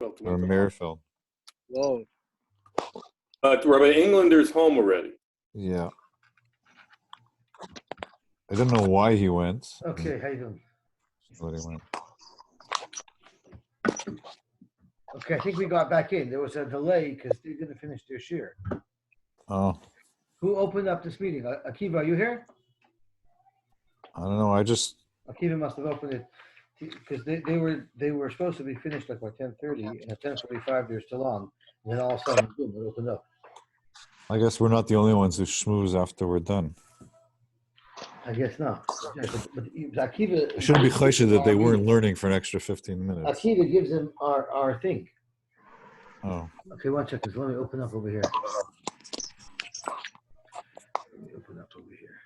Or Merrifield. Whoa. Rabbi Englander's home already. Yeah. I don't know why he went. Okay, how you doing? But he went. Okay, I think we got back in. There was a delay because they didn't finish their shir. Oh, Who opened up this meeting? Akiva, are you here? I don't know. Akiva must have opened it because they were supposed to be finished like by 10:30, and at 10:45 they're still on. And then all of a sudden, boom, it opened up. I guess we're not the only ones who schmooze after we're done. I guess not. Yeah, but Akiva I shouldn't be choshed that they weren't learning for an extra 15 minutes. Akiva gives them our thing. Oh. Okay, one second. Let me open up over here. Let me open up over here.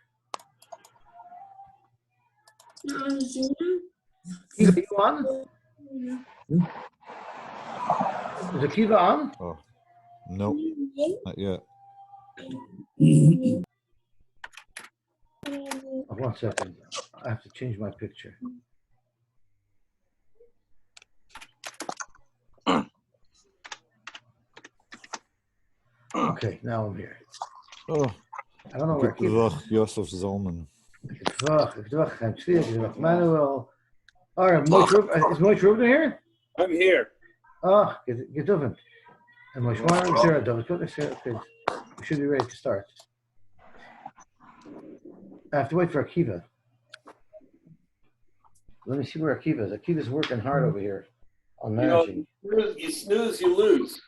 Akiva, you on? Is Akiva on? Oh. Nope. Not yet. Oh, 1 second. I have to change my picture. Okay, now I'm here. Oh. I don't know where Akiva is. Yosef Zolman. Manuel. All right, is Moish Rubin here? I'm here. Oh, get over. And Moish Manuel, Sarah Dovid. Okay, we should be ready to start. I have to wait for Akiva. Let me see where Akiva is. Akiva's working hard over here on managing. You snooze, you lose.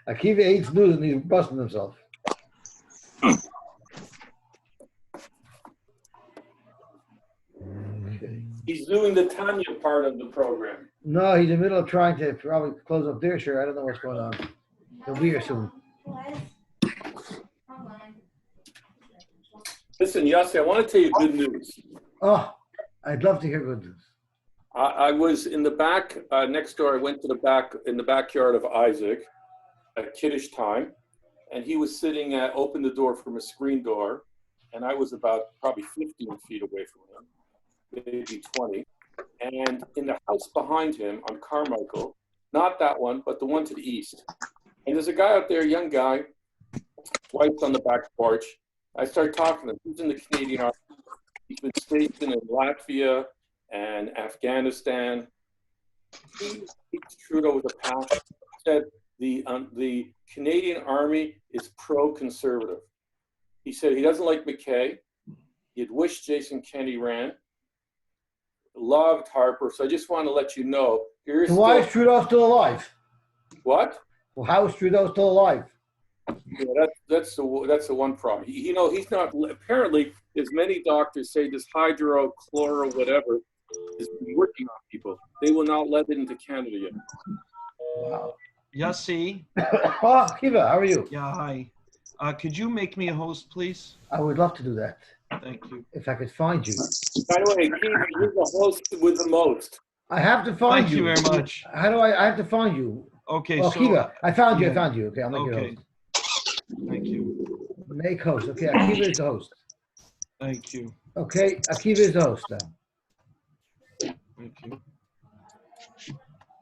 Akiva ate snooze and he's busting himself. Okay. He's doing the Tanya part of the program. No, he's in the middle of trying to probably close up their share. I don't know what's going on. He'll be here soon. Listen, Yossi, I want to tell you good news. Oh, I'd love to hear good news. I was in the back, next door. I went to the back, in the backyard of Isaac at Kiddush time, and he was sitting at, opened the door from a screen door, and I was about probably 15 feet away from him, maybe 20. And in the house behind him on Carmichael, not that one, but the one to the east. And there's a guy out there, a young guy, wife's on the back porch. I started talking to him. He's in the Canadian Army. He's been stationed in Latvia and Afghanistan. He Trudeau with a passion. Said the Canadian Army is pro-conservative. He said he doesn't like McKay. He'd wished Jason Kenney ran. Loved Harper. So I just want to let you know. So why is Trudeau still alive? What? Well, how is Trudeau still alive? Yeah, that's the one problem. He's not, apparently, as many doctors say, this hydrochloro whatever is working on people. They will not let it into Canada yet. Wow. Yossi. Oh, Kiva, how are you? Yeah, hi. Could you make me a host, please? I would love to do that. Thank you. If I could find you. By the way, Kiva, you're the host with the most. I have to find Thank you very much. How do I have to find you? Okay, oh, so Kiva, I found you. yeah. I found you. Okay, I'll make you a host. Thank you. Make host. Okay, Akiva is the host. Thank you. Okay, Akiva is the host now. Thank you.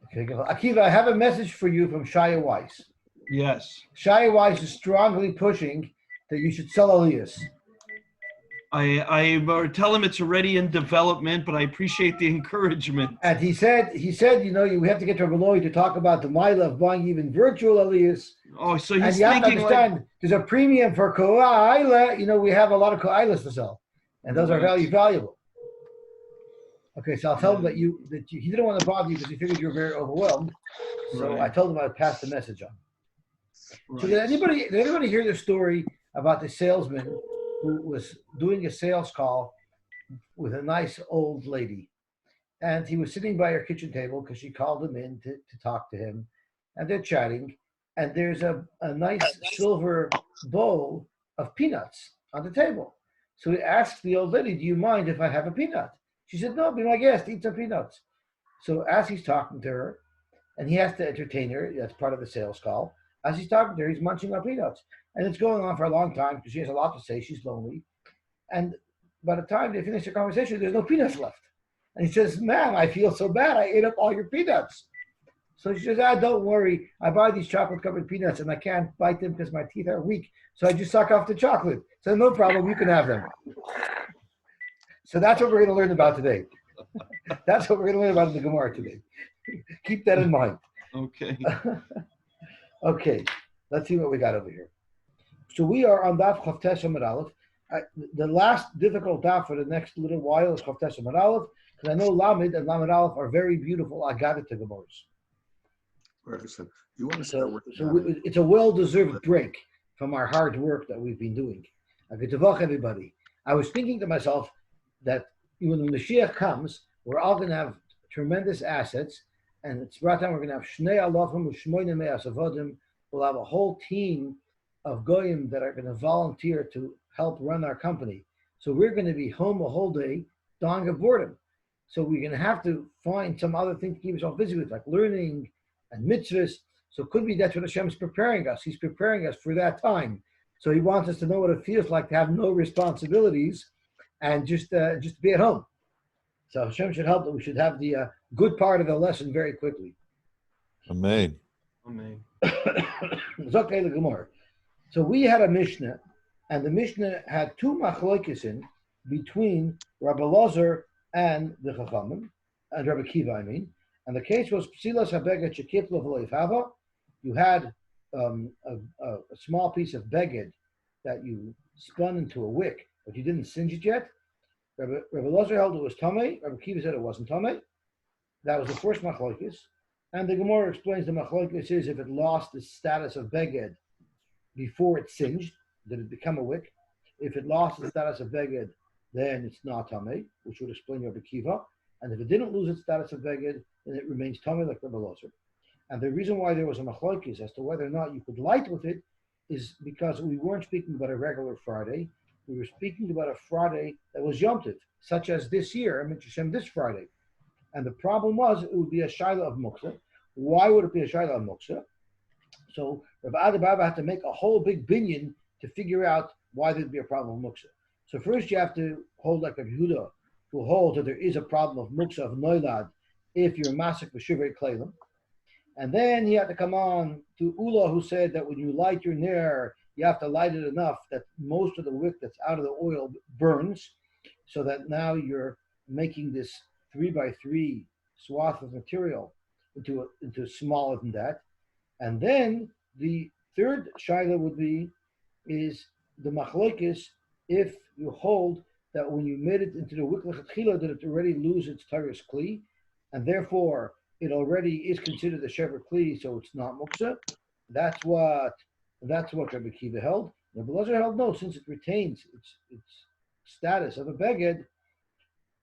Okay, go. Akiva, I have a message for you from Shia Weiss. Yes. Shia Weiss is strongly pushing that you should sell Elias. I tell him it's already in development, but I appreciate the encouragement. And he said, you know, we have to get to Reb Loy to talk about the mile of buying even virtual Elias. Oh, so he's and you have to thinking understand, like, there's a premium for Ko'ila. You know, we have a lot of Ko'ilas to sell, and those are valuable. Okay, so I'll tell him that he didn't want to bother you because he figured you were very overwhelmed. So I told him I'd pass the message on. Right. So did anybody hear the story about the salesman who was doing a sales call with a nice old lady? And he was sitting by her kitchen table because she called him in to talk to him. And they're chatting. And there's a nice silver bowl of peanuts on the table. So he asked the old lady, do you mind if I have a peanut? She said, no, be my guest, eat some peanuts. So as he's talking to her, and he has to entertain her, that's part of the sales call. As he's talking to her, he's munching on peanuts. And it's going on for a long time because she has a lot to say. She's lonely. And by the time they finish the conversation, there's no peanuts left. And he says, ma'am, I feel so bad. I ate up all your peanuts. So she says, don't worry. I buy these chocolate-covered peanuts, and I can't bite them because my teeth are weak. So I just suck off the chocolate. So no problem, you can have them. So that's what we're going to learn about today. That's what we're going to learn about in the Gemara today. Keep that in mind. Okay. Okay, let's see what we got over here. So we are on Daf Chavtes Amud Aleph. The last difficult daf for the next little while is Chavtes Amud Aleph, because I know Lamed and Lamed Aleph are very beautiful Agudah Gemaras. So you want to So, start with it's a well-deserved break from our hard work that we've been doing. Good to welcome everybody. I was thinking to myself that when the Mashiach comes, we're all going to have tremendous assets, and it's right time we're going to have Shnei Alofim U'Shmoine Me'as Avodim. We'll have a whole team of goyim that are going to volunteer to help run our company. So we're going to be home a whole day, dying of boredom. So we're going to have to find some other thing to keep ourselves busy with, like learning and mitzvahs. So it could be that's what Hashem is preparing us. He's preparing us for that time. So he wants us to know what it feels like to have no responsibilities and just be at home. So Hashem should help that we should have the good part of the lesson very quickly. Amen. Amen. It's okay, the Gemara. So we had a Mishnah, and the Mishnah had two machlokes in between Rabbi Elazar and the Chachamim, and Rabbi Kiva, I mean. And the case was Psilas Habeged Shekiplo V'Leifava. You had a small piece of beged that you spun into a wick, but you didn't singe it yet. Rabbi Elazar held it was tamei. Rabbi Kiva said it wasn't tamei. That was the first machlokes. And the Gemara explains the machlokes is if it lost the status of beged before it singed, did it become a wick? If it lost the status of beged, then it's not tamei, which would explain Rabbi Kiva. And if it didn't lose its status of beged, then it remains tamei like Rabbi Elazar. And the reason why there was a machlokes as to whether or not you could light with it is because we weren't speaking about a regular Friday. We were speaking about a Friday that was Yom Tov, such as this year, I mentioned this Friday. And the problem was it would be a shaila of muksa. Why would it be a shaila of muksa? So Rabbi Baba had to make a whole big binyan to figure out why there'd be a problem of muksa. So first you have to hold like Reb Yehuda, who holds that there is a problem of muksa of noilad if you're masik v'shivrei kleilim. And then he had to come on to Ula, who said that when you light your ner, you have to light it enough that most of the wick that's out of the oil burns, so that now you're making this 3x3 swath of material into smaller than that. And then the third shaila would be is the machlokes if you hold that when you made it into the wick lechatchila that it already loses its taurus kli, and therefore it already is considered a shever kli, so it's not muksa. That's what Rabbi Kiva held. Rabbi Elazar held no, since it retains its status of a beged,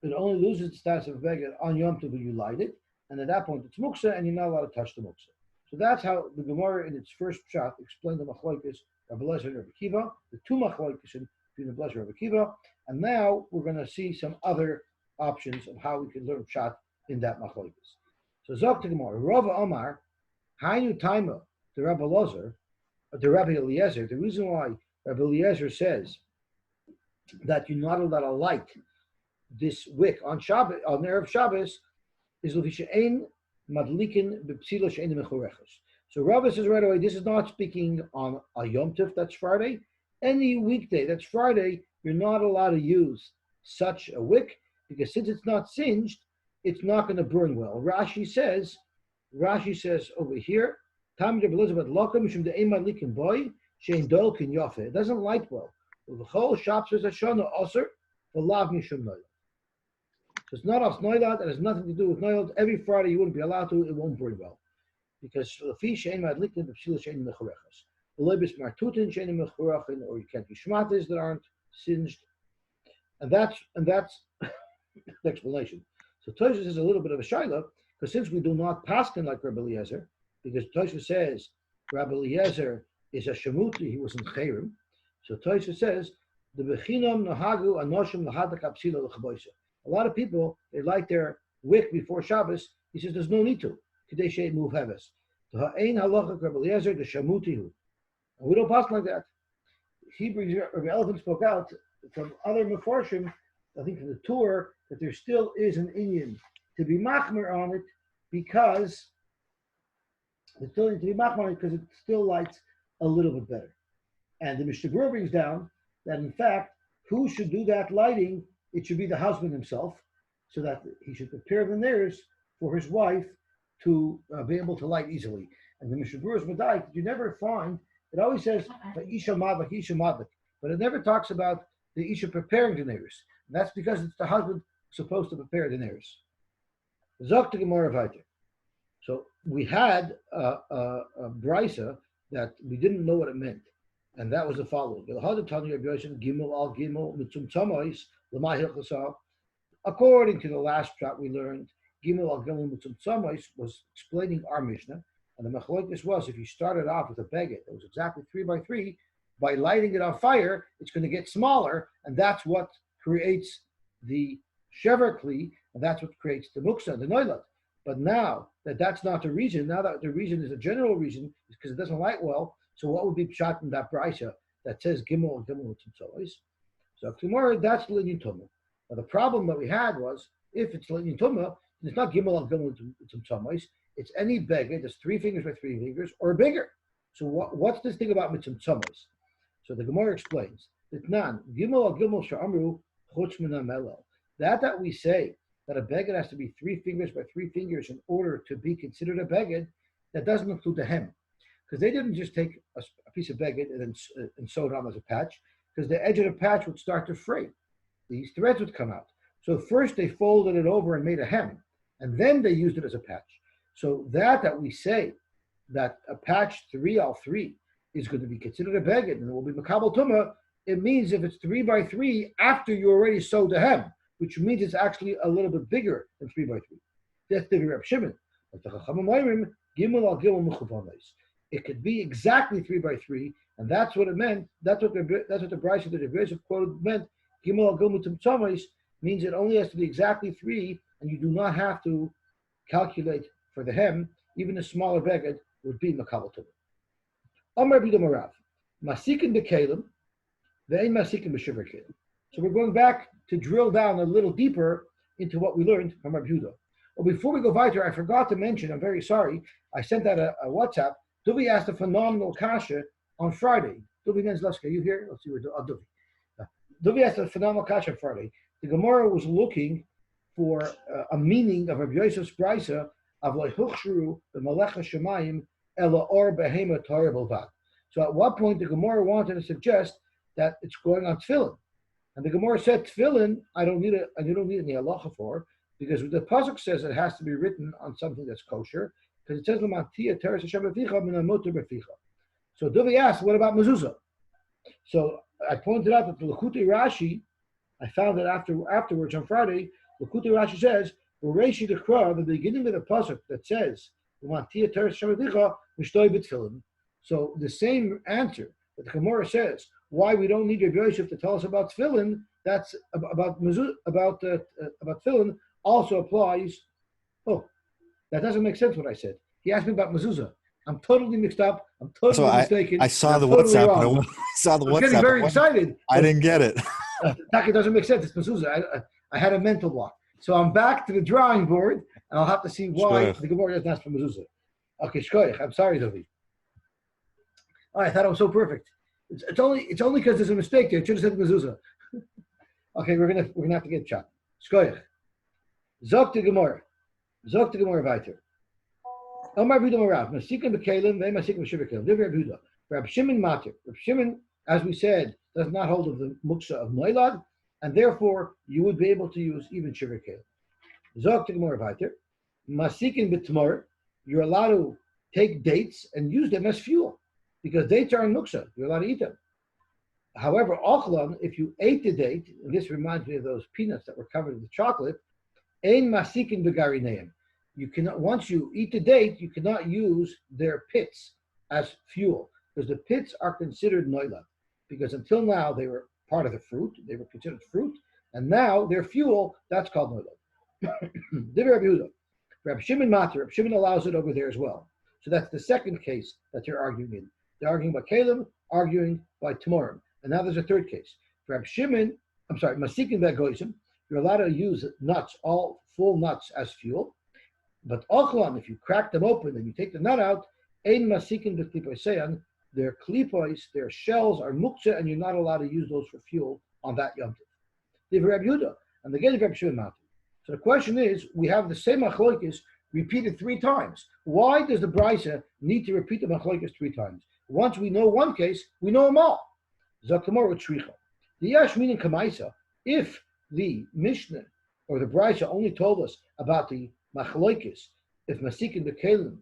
it only loses its status of a beged on Yom Tov when you light it, and at that point it's muksa, and you're not allowed to touch the muksa. So that's how the Gemara in its first shot explained the machlokes Rabbi Elazar and Rabbi Kiva, the two machlokes between Rabbi Elazar and Rabbi Kiva, and now we're going to see some other options of how we can learn shot in that machlokes. So Zok to Gemara, Rav Omar, Hainu Taima, the Rabbi Elazar, the Rabbi Eliezer. The reason why Rabbi Eliezer says that you're not allowed to light this wick on Shabbos, on Erev Shabbos, is l'vishein madlikin b'psila she'ein mechorechos. So Rabbi says right away, this is not speaking on a Yom Tov, that's Friday. Any weekday, that's Friday, you're not allowed to use such a wick, because since it's not singed, it's not going to burn well. Rashi says over here, it doesn't light well. So it's not as noilad, it has nothing to do with noilad. Every Friday you wouldn't be allowed to, it won't burn well. Because or you can't do shmatas that aren't singed. And that's the explanation. So Tosha says a little bit of a shaila, because since we do not paskin like Rabbi Eliezer, because Tosha says Rabbi Eliezer is a shemuti, he was in Chayrim. So Tosha says the bechinam nahagu anoshim lahadak apsila l'chaboisa. A lot of people, they light their wick before Shabbos. He says there's no need to. Kadei shei move heves. To ha'ein halacha Rabbi Eliezer the shemutihu. And we don't pass like that. Hebrews, Rabbi Elephant spoke out from other meforshim, I think from the tour, that there still is an Indian to be machmer on it because it still lights a little bit better. And the Mishnah Berurah brings down that in fact, who should do that lighting? It should be the husband himself, so that he should prepare the neirs for his wife to be able to light easily. And the Mishnah Berurah is medayik. You never find, it always says Isha Madlik, but it never talks about the Isha preparing the neirs. And that's because it's the husband supposed to prepare the neirs. Zok to Gemara Vayter. So we had a brisa that we didn't know what it meant, and that was the following: according to the last shot we learned, Gimel al Gimel Mitzum Tzamais was explaining our Mishnah, and the machlokes was if you started off with a beged that was exactly 3 by 3, by lighting it on fire, it's going to get smaller, and that's what creates the shever kli, and that's what creates the muksa, the noilat. But now that that's not the reason, now that the reason is a general reason, is because it doesn't light well. So what would be shot in that brisa that says Gimel and Gimel Tzimtzos? So tomorrow that's Linyan Tumah. Now the problem that we had was if it's Linyan Tumah, it's not Gimel and Gimel Tzimtzos. It's any beggar that's 3 fingers by 3 fingers or bigger. So what's this thing about Mitzimtzos? So the Gemara explains that nan Gimel al Gimel Sha'amru Chutz Min HaMelel. That we say that a beged has to be 3 fingers by 3 fingers in order to be considered a beged, that doesn't include the hem. Because they didn't just take a piece of beged and then and sew it on as a patch, because the edge of the patch would start to fray. These threads would come out. So first they folded it over and made a hem, and then they used it as a patch. So that we say that a patch 3 al 3 is going to be considered a beged and it will be makabel tumah, it means if it's 3 by 3 after you already sewed the hem, which means it's actually a little bit bigger than 3 by 3. That's the Reb Shimon. It could be exactly 3 by 3, and that's what it meant. That's what the brisa that Reb Yosy quoted meant. Gimel al Gimel Tzimtzos means it only has to be exactly 3, and you do not have to calculate for the hem. Even a smaller beged would be makabel tumah. Amar b'dam Rav, masikin b'kelim, ve'ein masikin b'shiver kelim. So we're going back to drill down a little deeper into what we learned from Reb Yehuda. Well, before we go weiter, I forgot to mention, I'm very sorry, I sent out a WhatsApp. Dovi asked a phenomenal kasha on Friday. Dovi Nenzleska, are you here? Let's see where Dovi. Dovi asked a phenomenal kasha on Friday. The Gemara was looking for a meaning of Reb Yosef's brisa of Lehuchshru b'malecha shemayim ela or behema torah b'lvad. So at what point the Gemara wanted to suggest that it's going on tefillin. And the Gemara said, tefillin, I don't need any halacha for, because the pasuk says it has to be written on something that's kosher, because it says, so Dovi asked, what about mezuzah? So I pointed out that the Likutei Rashi, I found that afterwards on Friday, Likutei Rashi says, the beginning of the pasuk that says, so the same answer that the Gemara says, why we don't need Reb Yosef to tell us about tefillin, that's about tefillin, also applies. Oh, that doesn't make sense what I said. He asked me about mezuzah. I'm totally mixed up. I'm totally mistaken. I saw the totally WhatsApp. wrong. I saw the I'm WhatsApp. getting very excited. I didn't get it. It doesn't make sense. It's mezuzah. I had a mental block. So I'm back to the drawing board, and I'll have to see why the Gemara doesn't ask for mezuzah. Okay, shkoyach. I'm sorry, David. I thought it was so perfect. It's only because there's a mistake there. It should have said mezuzah. Okay, we're gonna have to get shot. Shkoyach. Zok to Gemara weiter. Omar b'dam Rav, masikin b'kelim, ve'em masikin b'shiver kelim. Divrei Reb Yehuda. Reb Shimon matir. Reb Shimon, as we said, does not hold of the muksa of noilad, and therefore you would be able to use even shiver kelim. Zok to Gemara weiter. Masikin b'tmor, you're allowed to take dates and use them as fuel, because dates are in muksa. You're allowed to eat them. However, ochlan, if you ate the date, and this reminds me of those peanuts that were covered with chocolate, ein masikin b'garineim. You cannot, once you eat the date, you cannot use their pits as fuel, because the pits are considered noilad, because until now they were part of the fruit, they were considered fruit, and now they're fuel, that's called noilad. Divrei Reb Yehuda. Reb Shimon matir, Reb Shimon allows it over there as well. So that's the second case that they're arguing in. They're arguing by kelim, arguing by tmorim. And now there's a third case. Reb Shimon, masikin b'goyim. you're allowed to use nuts, all full nuts, as fuel. But ochlan, if you crack them open and you take the nut out, ein masikin b'klipoiseyan, their klipos, their shells are muktzah, and you're not allowed to use those for fuel on that Yom Tov. The Reb Yehuda and the Gedi Reb Shimon Mountain. So the question is, we have the same machlokes repeated 3 times. Why does the Brisa need to repeat the machlokes 3 times? Once we know one case, we know them all. Zakamor with Shricha. The Yash meaning Kamaisa, if the Mishnah or the Brisa only told us about the machlokes, if Masikin B'Kelim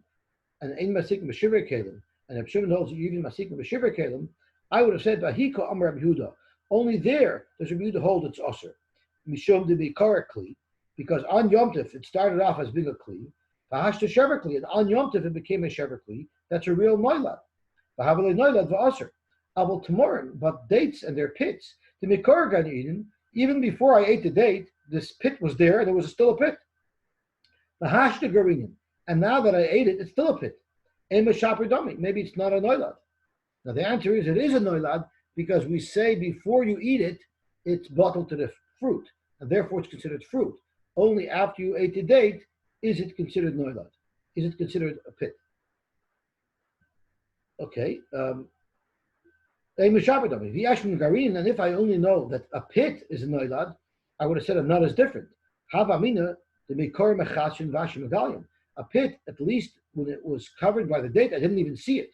and Ein Masikin B'Shiver Kelim, and if Shimon holds even Masikin B'Shiver Kelim, I would have said Vahiko Amar Reb Yehuda. Only there does Reb Yehuda hold its Osir. Mishum de Bikar Kli, because on Yom Tov it started off as being a Kli, Vahashta Shever Kli, and on Yom Tov it became a Shever Kli. That's a real Noilad. Vahavale Noilad V'Osir. Abel Tamorim, but dates and their pits, the Mikar Gan Eden, even before I ate the date, this pit was there and there was still a pit. Vahashta Garinin, and now that I ate it, it's still a pit. Ema Shaper Dami, maybe it's not a Noilad. Now the answer is it is a Noilad, because we say before you eat it, it's bottled to the fruit, and therefore it's considered fruit. Only after you ate the date is it considered noilad. Is it considered a pit? Okay. And if I only know that a pit is a noilad, I would have said a nut is different. Havamina the mikor mechashin vashim medallion. A pit, at least when it was covered by the date, I didn't even see it.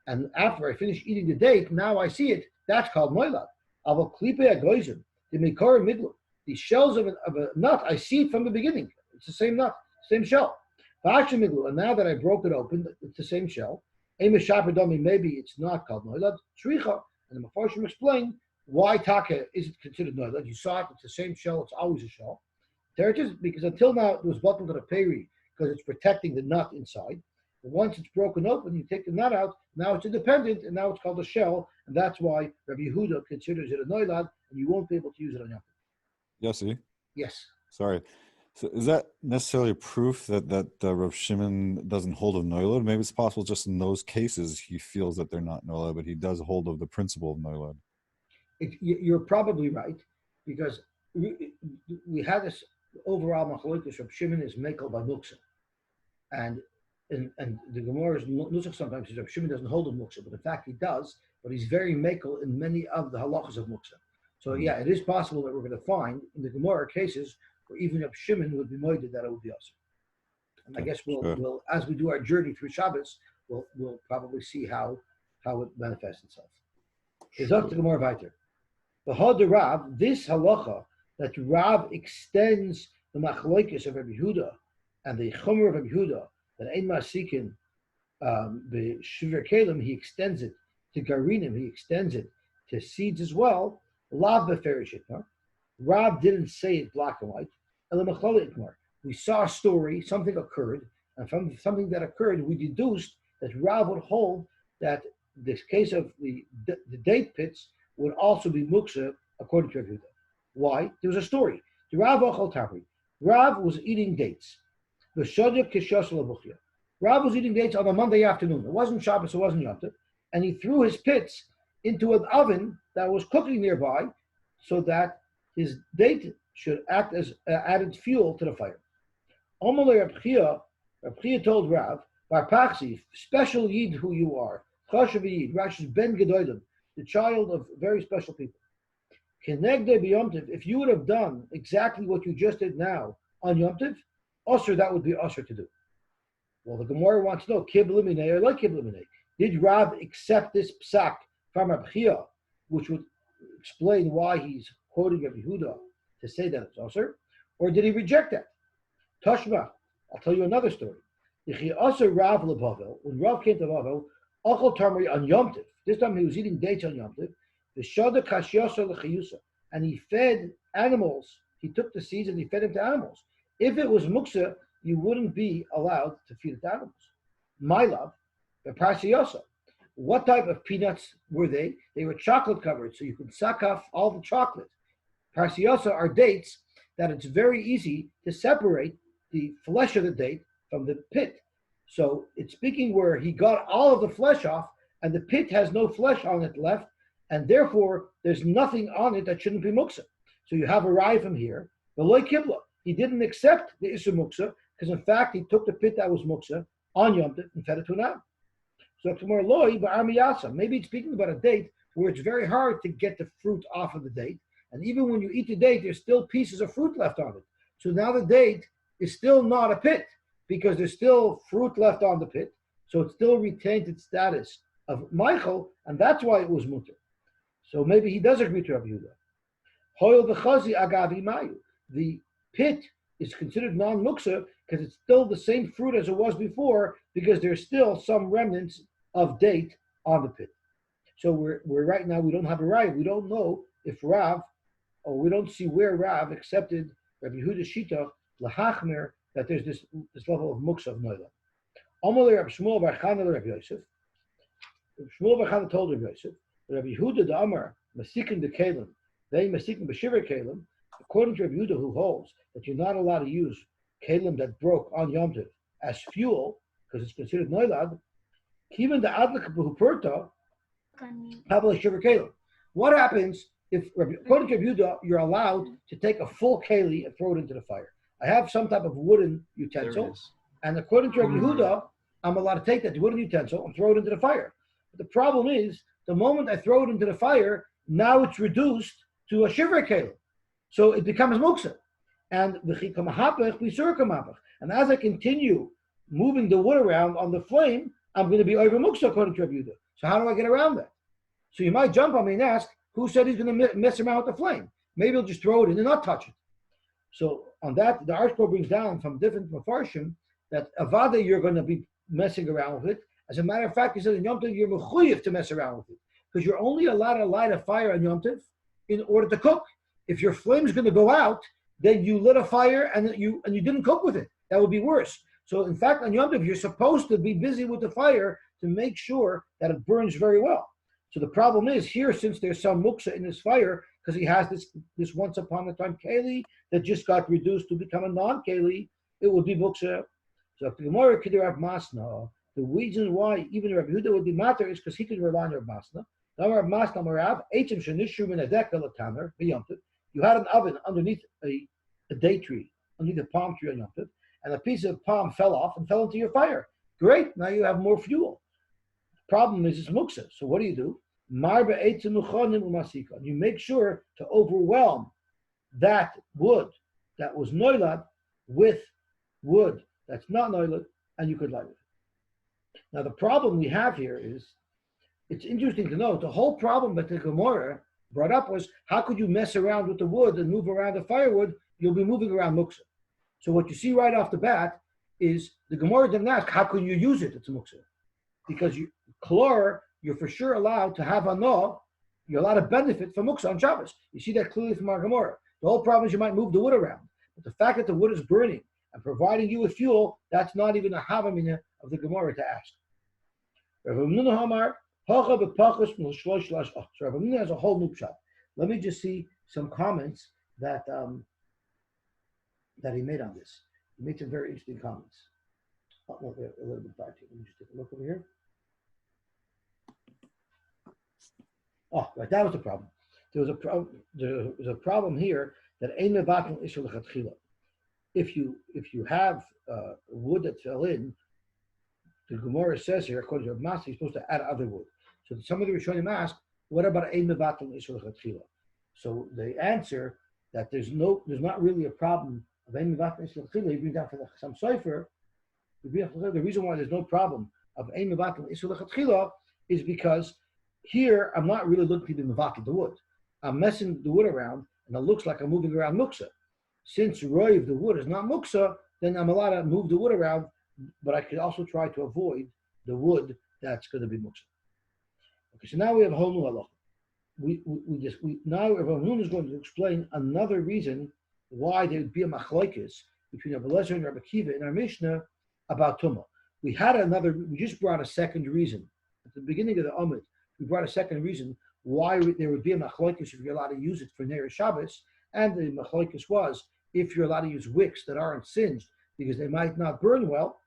And after I finished eating the date, now I see it. That's called noilad. Aval klipe agoizim the mikor midlu. The shells of a nut, I see it from the beginning. It's the same nut, same shell. And now that I broke it open, it's the same shell. Maybe it's not called noilad. Shricha. And the Mefarshim explain why taka is it considered noilad. You saw it, it's the same shell, it's always a shell. There it is, because until now it was bottled in a peri because it's protecting the nut inside. But once it's broken open, you take the nut out, now it's independent, and now it's called a shell, and that's why Reb Yehuda considers it a noilad, and you won't be able to use it on Yom Tov. Yossi? Yes. Sorry. So is that necessarily proof that Rav Shimon doesn't hold of noilad? Maybe it's possible just in those cases he feels that they're not noilad, but he does hold of the principle of noilad. You're probably right, because we had this overall machlokes. Rav Shimon is mekel by muksa, and the Gemara's nusach sometimes says Rav Shimon doesn't hold of muksa, but in fact he does. But he's very mekel in many of the halachas of muksa. So yeah, it is possible that we're going to find in the Gemara cases where even Reb Shimon would be moided that it would be us. And I guess we'll as we do our journey through Shabbos, we'll probably see how it manifests itself. It's up to the Gemara weiter. The Rav, this halacha that Rav extends the machlokes of Reb Yehuda and the chomer of Reb Yehuda that ein masikin the shiver kelim, he extends it to garinim, he extends it to seeds as well. Lav beferish itmar. Rav didn't say it black and white. We saw a story, something occurred, and from something that occurred, we deduced that Rav would hold that this case of the date pits would also be muksa according to Agudah. Why? There was a story. The Rav ochal tapri. Rav was eating dates. Rav was eating dates on a Monday afternoon. It wasn't Shabbos, it wasn't Yom Tov, and he threw his pits into an oven that was cooking nearby so that his date should act as added fuel to the fire. Omalei Reb Chia told Rav, Barpaxi, special Yid who you are, Chashav Yid, Rashi's Ben Gedolim, the child of very special people. Kenegde b'Yom Tov, if you would have done exactly what you just did now on Yom Tov, Osir, that would be Osir to do. Well, the Gemara wants to know, Kib Liminei or like Kib Liminei. Did Rav accept this psak from Reb Chia, which would explain why he's quoting Reb Yehuda to say that it's Osir, or did he reject that? Tashma, I'll tell you another story. Rav Bavel, when Rav came to Bavel, Ochel Tamri on Yom Tov. This time he was eating dates on Yom Tov. The Shada Kashyasa L'Chayusa, and he fed animals. He took the seeds and he fed them to animals. If it was muksa, you wouldn't be allowed to feed it to animals. My love, the Parsiyosa. What type of peanuts were they? They were chocolate covered, so you could suck off all the chocolate. Parsiyosa are dates that it's very easy to separate the flesh of the date from the pit. So it's speaking where he got all of the flesh off, and the pit has no flesh on it left, and therefore there's nothing on it that shouldn't be muksa. So you have a rye from here V'loy kibla. He didn't accept the Isser Muksa because in fact he took the pit that was Muksa on Yom Tov and fed it to an am. So tomorrow loy ba'amiyasa. Maybe it's speaking about a date where it's very hard to get the fruit off of the date, and even when you eat the date, there's still pieces of fruit left on it. So now the date is still not a pit because there's still fruit left on the pit, so it still retained its status of Michael, and that's why it was mutter. So maybe he does agree to Rabbi Yehuda. Hoyel v'chazi agavi mayu. The pit is considered non-muksa because it's still the same fruit as it was before because there's still some remnants of date on the pit. So we're right now, we don't have a raya. We don't know if Rav, or we don't see where Rav accepted Rabbi Yehuda's shita lahachmer that there's this level of muksa of noila. Amalei Rabbi Shmuel bar Chana Rabbi Yosef. Shmuel bar Chana told Rabbi Yosef, Rabbi Yehuda the Amar masikin the kelim, they masikin b'shiver kelim. According to Rabbi Yehuda, who holds that you're not allowed to use kelim that broke on Yom Tov as fuel because it's considered noilad. Even the adlik b'huperta habla shiver kelim. What happens if, according to Rabbi Yehuda, you're allowed to take a full keli and throw it into the fire? I have some type of wooden utensil, and according to Rabbi Yehuda, I'm allowed to take that wooden utensil and throw it into the fire. But the problem is, the moment I throw it into the fire, now it's reduced to a shiver kelim. So it becomes muksa. And as I continue moving the wood around on the flame, I'm going to be over muksa according to Rabbi Yehuda. So how do I get around that? So you might jump on me and ask, who said he's going to mess around with the flame? Maybe he'll just throw it in and not touch it. So on that, the article brings down from different mafarshim that avada you're going to be messing around with it. As a matter of fact, he says in Yom Tov you're mechuyev to mess around with it because you're only allowed to light a fire on Yom Tov in order to cook. If your flame is going to go out, then you lit a fire and you didn't cook with it. That would be worse. So in fact, on Yom Tov, you're supposed to be busy with the fire to make sure that it burns very well. So the problem is here, since there's some muksa in this fire, because he has this once upon a time keli that just got reduced to become a non-keli, it would be muksa. So if the Gemara could have masna, the reason why even Rabbi Yehuda would be matter is because he could rely on Rabbi Masna. You had an oven underneath a date tree, underneath a palm tree on Yom Tov, and a piece of palm fell off and fell into your fire. Great, now you have more fuel. The problem is it's muksa. So what do? You make sure to overwhelm that wood that was noilad with wood that's not noilad, and you could light it. Now the problem we have here is, it's interesting to note, the whole problem that the Gemara brought up was, how could you mess around with the wood and move around the firewood? You'll be moving around muksa. So what you see right off the bat is the Gemara didn't ask, how can you use it? It's muksa. Because you're for sure allowed to have anah, you're allowed to benefit from muksa on Shabbos. You see that clearly from our Gemara. The whole problem is you might move the wood around. But the fact that the wood is burning and providing you with fuel, that's not even a havamina of the Gemara to ask. So Rav Dovid has a whole new shot. Let me just see some comments that he made on this. He made some very interesting comments. A little bit back here. Let me just take a look over here. Oh, right, that was the problem. There was a problem here that ein mevatel isur lechatchila. If you have wood that fell in, the Gemara says here, according to Rav Masna, you're supposed to add other wood. So some of the Rishonim ask, what about ein mevatel isur lechatchila? So they answer that there's not really a problem of ein mevatel isur lechatchila. You bring down for the Chassam Sofer. The reason why there's no problem of ein mevatel isur lechatchila is because here I'm not really looking to be mevatel the wood. I'm messing the wood around, and it looks like I'm moving around muksa. Since roiv the wood is not muksa, then I'm allowed to move the wood around, but I could also try to avoid the wood that's going to be muksa. Okay, so now we have a whole new halacha. Now Rav Nun is going to explain another reason why there would be a machlokes between Rabbi Lezer and Rabbi Kiva in our Mishnah about tumah. We just brought a second reason at the beginning of the Amud. We brought a second reason why there would be a machlokes if you're allowed to use it for Ner Shabbos, and the machlokes was if you're allowed to use wicks that aren't singed because they might not burn well.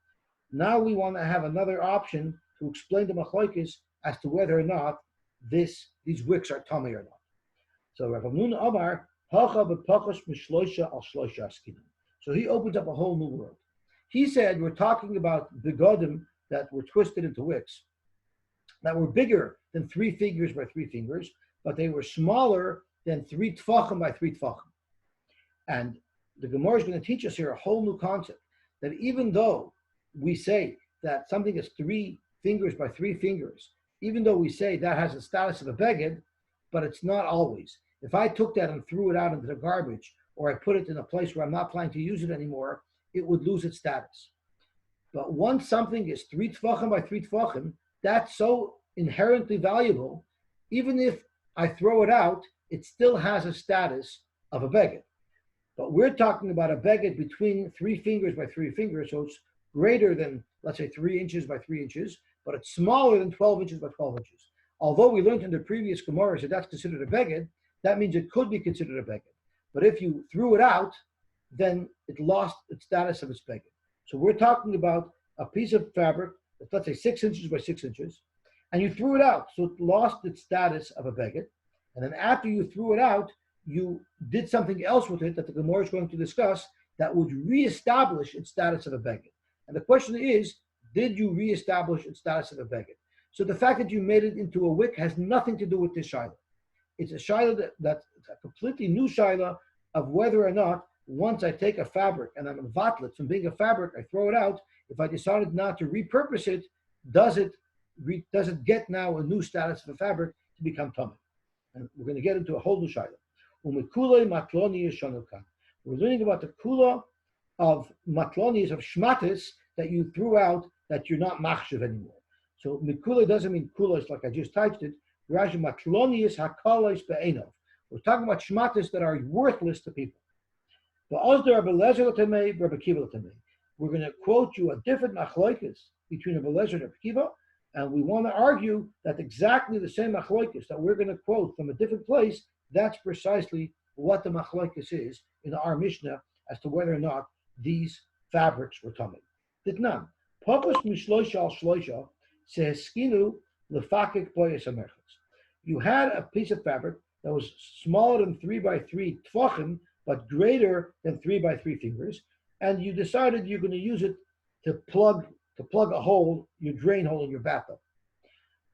Now we want to have another option to explain the machlokes as to whether or not these wicks are tamei or not. So Rav Nun Amar So he opens up a whole new world. He said, we're talking about begodim that were twisted into wicks, that were bigger than 3 fingers by 3 fingers, but they were smaller than 3 tfachim by 3 tfachim. And the Gemara is going to teach us here a whole new concept, that even though we say that something is 3 fingers by 3 fingers, even though we say that has the status of a beged, but it's not always. If I took that and threw it out into the garbage, or I put it in a place where I'm not planning to use it anymore, it would lose its status. But once something is 3 tfachim by 3 tfachim, that's so inherently valuable, even if I throw it out, it still has a status of a beged. But we're talking about a beged between 3 fingers by 3 fingers, so it's greater than, let's say, 3 inches by 3 inches, but it's smaller than 12 inches by 12 inches. Although we learned in the previous Gemara that that's considered a beged, that means it could be considered a beged. But if you threw it out, then it lost its status of its beged. So we're talking about a piece of fabric, let's say 6 inches by 6 inches, and you threw it out, so it lost its status of a beged. And then after you threw it out, you did something else with it that the Gemara is going to discuss that would reestablish its status of a beged. And the question is, did you reestablish its status of a beged? So the fact that you made it into a wick has nothing to do with this shaila. It's a shaila that's a completely new shaila of whether or not once I take a fabric and I'm vatlet from being a fabric, I throw it out. If I decided not to repurpose it, does it get now a new status of a fabric to become tamei? And we're going to get into a whole new shaila. We're learning about the kula of matlonis, of shmatis, that you threw out, that you're not machshav anymore. So mikula doesn't mean kulas like I just typed it. We're talking about shmatis that are worthless to people. We're going to quote you a different machloikis between Reb Eliezer and Reb Kiva, and we want to argue that exactly the same machloikis that we're going to quote from a different place, that's precisely what the machloikis is in our Mishnah as to whether or not these fabrics were tamei. Ditnan, Papus mishloisha al shloisha seheskinu lefakik boyes amerchas. You had a piece of fabric that was smaller than 3 by 3 tfachim, but greater than 3 by 3 fingers, and you decided you're going to use it to plug a hole, your drain hole in your bathtub.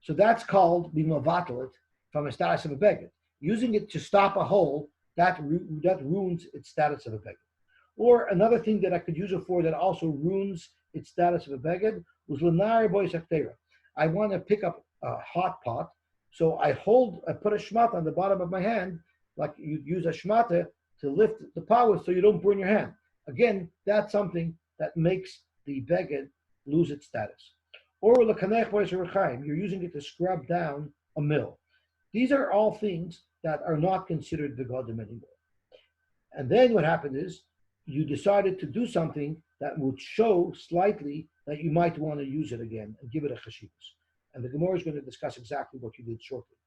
So that's called bimavatalit from a status of a beged. Using it to stop a hole, that ruins its status of a beged. Or another thing that I could use it for that also ruins its status of a beged was l'nari boy saktera. I want to pick up a hot pot, so I put a shmata on the bottom of my hand, like you use a shmata to lift the pot with so you don't burn your hand. Again, that's something that makes the beged lose its status. Or you're using it to scrub down a mill. These are all things that are not considered begodim anymore. And then what happened is you decided to do something that would show slightly that you might want to use it again and give it a chashivus. And the Gemara is going to discuss exactly what you did shortly.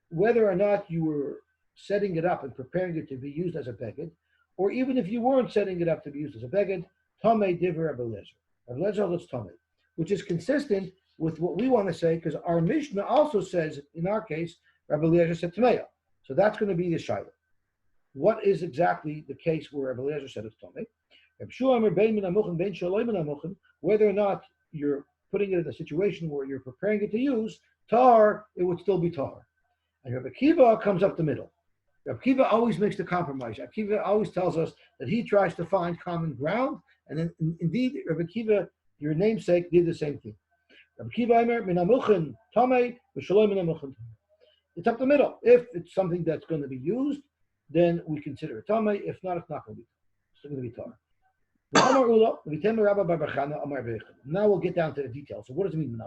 Whether or not you were setting it up and preparing it to be used as a beged, or even if you weren't setting it up to be used as a beged, tamei divrei Reb Eliezer. Reb Eliezer holds tamei, which is consistent with what we want to say, because our Mishnah also says, in our case, Reb Eliezer said tamei. So that's going to be the shaila. What is exactly the case where Reb Eliezer said it's tamei? Whether or not you're putting it in a situation where you're preparing it to use, tar, it would still be tar. And Reb Akiva comes up the middle. Reb Akiva always makes the compromise. Reb Akiva always tells us that he tries to find common ground, and then indeed, Reb Akiva, your namesake, did the same thing. Reb Akiva Eimer, min hamuchen tamei, v'shaloi min hamuchen tamei. It's up the middle. If it's something that's going to be used, then we consider it tamei. If not, it's not going to be. It's going to be tar. Now we'll get down to the details. So what does it mean?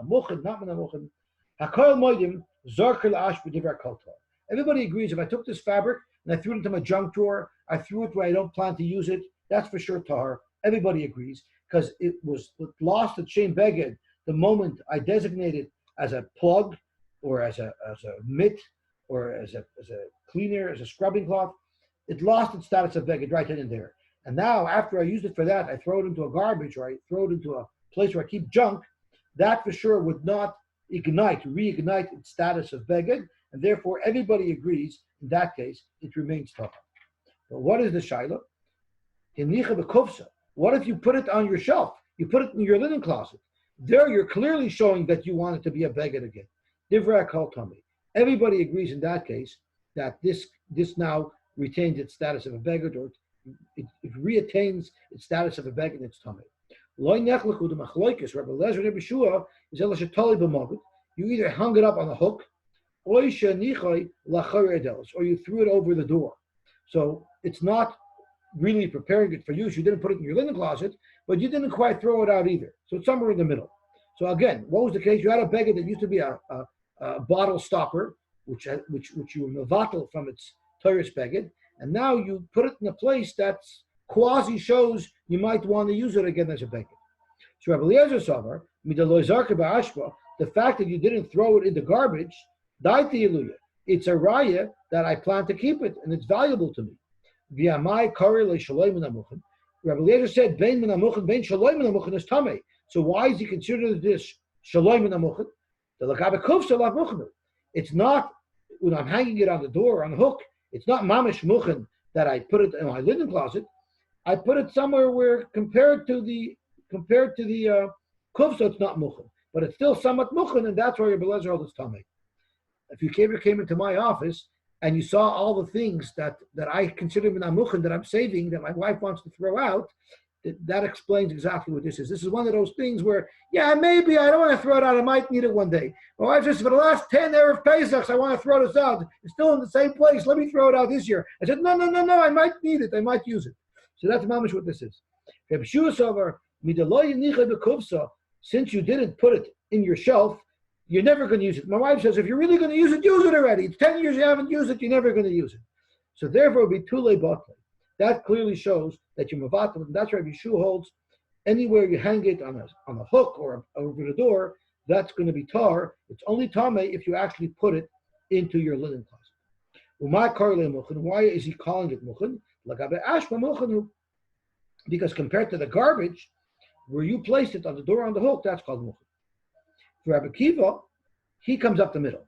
Everybody agrees if I took this fabric and I threw it into my junk drawer, I threw it where I don't plan to use it, that's for sure tahar. Everybody agrees because it lost its shem beged the moment I designated as a plug or as a mitt or as a cleaner, as a scrubbing cloth. It lost its status of beged right then and there. And now, after I use it for that, I throw it into a garbage or I throw it into a place where I keep junk, that for sure would not reignite its status of beged, and therefore everybody agrees in that case it remains tahor. But what is the shaila? What if you put it on your shelf? You put it in your linen closet. There you're clearly showing that you want it to be a beged again. Divrei kol tamei. Everybody agrees in that case that this now retains its status of a beged, or it reattains its status of a beged and its tamei. Lo nechlechu the machloikis Rebbe Eliezer and Rebbe Shua is ela shetali b'magid. You either hung it up on the hook, or you threw it over the door. So it's not really preparing it for use. You didn't put it in your linen closet, but you didn't quite throw it out either. So it's somewhere in the middle. So again, what was the case? You had a beged that used to be a bottle stopper, which you were mevatel from its Torah's beged, and now you put it in a place that's quasi shows you might want to use it again as a beged. So Reb Eliezer Savar, the fact that you didn't throw it in the garbage, it's a raya that I plan to keep it, and it's valuable to me. Rebbe Eliezer said, "Bein min hamuchen, bein shaloi min hamuchen is tamei." So why is he considered this shaloi min hamuchen? The lagabe kufsa lav muchen. It's not when I'm hanging it on the door on the hook. It's not mamish muchen that I put it in my linen closet. I put it somewhere where compared to the kufsa, it's not muchen, but it's still somewhat muchen, and that's why Rebbe Eliezer holds it's tamei. If you came into my office and you saw all the things that I consider minamuchen that I'm saving, that my wife wants to throw out, that explains exactly what this is. This is one of those things where, yeah, maybe I don't want to throw it out. I might need it one day. My wife says, for the last 10 Erev Pesachs, I want to throw this out. It's still in the same place. Let me throw it out this year. I said, no, I might need it. I might use it. So that's mamish what this is. Since you didn't put it in your shelf, you're never going to use it. My wife says, if you're really going to use it already. It's 10 years you haven't used it, you're never going to use it. So therefore, it would be tule batle. That clearly shows that you're mevatel, and that's why Reb Yeshua holds anywhere you hang it on a hook or over the door, that's going to be tar. It's only tamei if you actually put it into your linen closet. Why is he calling it muchen? Because compared to the garbage, where you placed it on the door on the hook, that's called muchen. For Rabbi Kiva, he comes up the middle.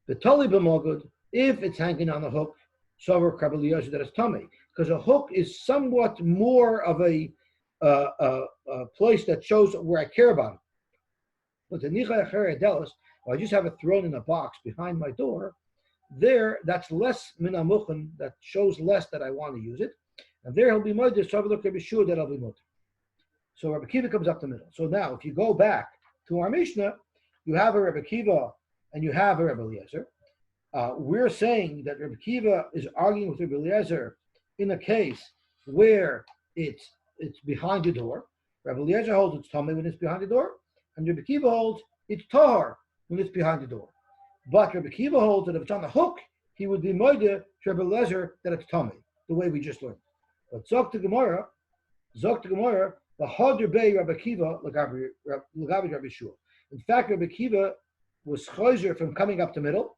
The tali b'mogud, if it's hanging on the hook, sover kabeliyosha that is tamei, because a hook is somewhat more of a place that shows where I care about it. But the nichai achere delos, I just have it thrown in a box behind my door. There, that's less minamuchen, that shows less that I want to use it, and there he'll be moed. So Rabbi Yeshua that I'll be moed. So Rabbi Kiva comes up the middle. So now, if you go back to our Mishnah, you have a Rebbe Kiva and you have a Rebbe Eliezer. We're saying that Rebbe Kiva is arguing with Rebbe Eliezer in a case where it's behind the door. Rebbe Eliezer holds it's tamei when it's behind the door, and Rebbe Kiva holds it's tahor when it's behind the door. But Rebbe Kiva holds that if it's on the hook, he would be moed to Rebbe Eliezer that it's tamei, the way we just learned. But Zok to Gemara, the harder bay Rebbe Kiva l'gabi Rebbe Shua. In fact, Rebbe Kiva was chayzer from coming up the middle.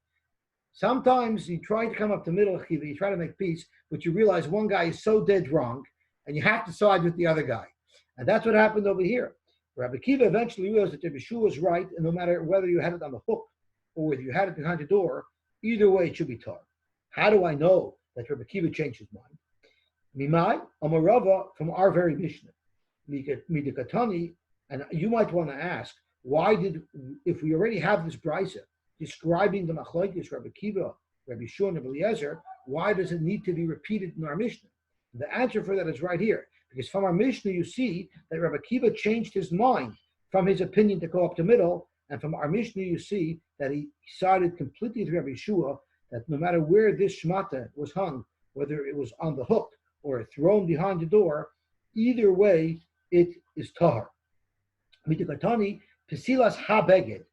Sometimes you try to come up the middle, Kiva, you try to make peace, but you realize one guy is so dead wrong, and you have to side with the other guy. And that's what happened over here. Rebbe Kiva eventually realized that Rebbe Shua was right, and no matter whether you had it on the hook or whether you had it behind the door, either way it should be tar. How do I know that Rebbe Kiva changed his mind? Mimai, Amarava, from our very Mishnah. Midikatani, and you might want to ask, if we already have this brisa describing the machlokes Rabbi Kiva, Rabbi Shua, and Rabbi Eliezer, why does it need to be repeated in our Mishnah? The answer for that is right here, because from our Mishnah you see that Rabbi Kiva changed his mind from his opinion to go up the middle, and from our Mishnah you see that he sided completely with Rabbi Shua, that no matter where this shmata was hung, whether it was on the hook or thrown behind the door, either way it is tahar. Mitikatani pesilas habeged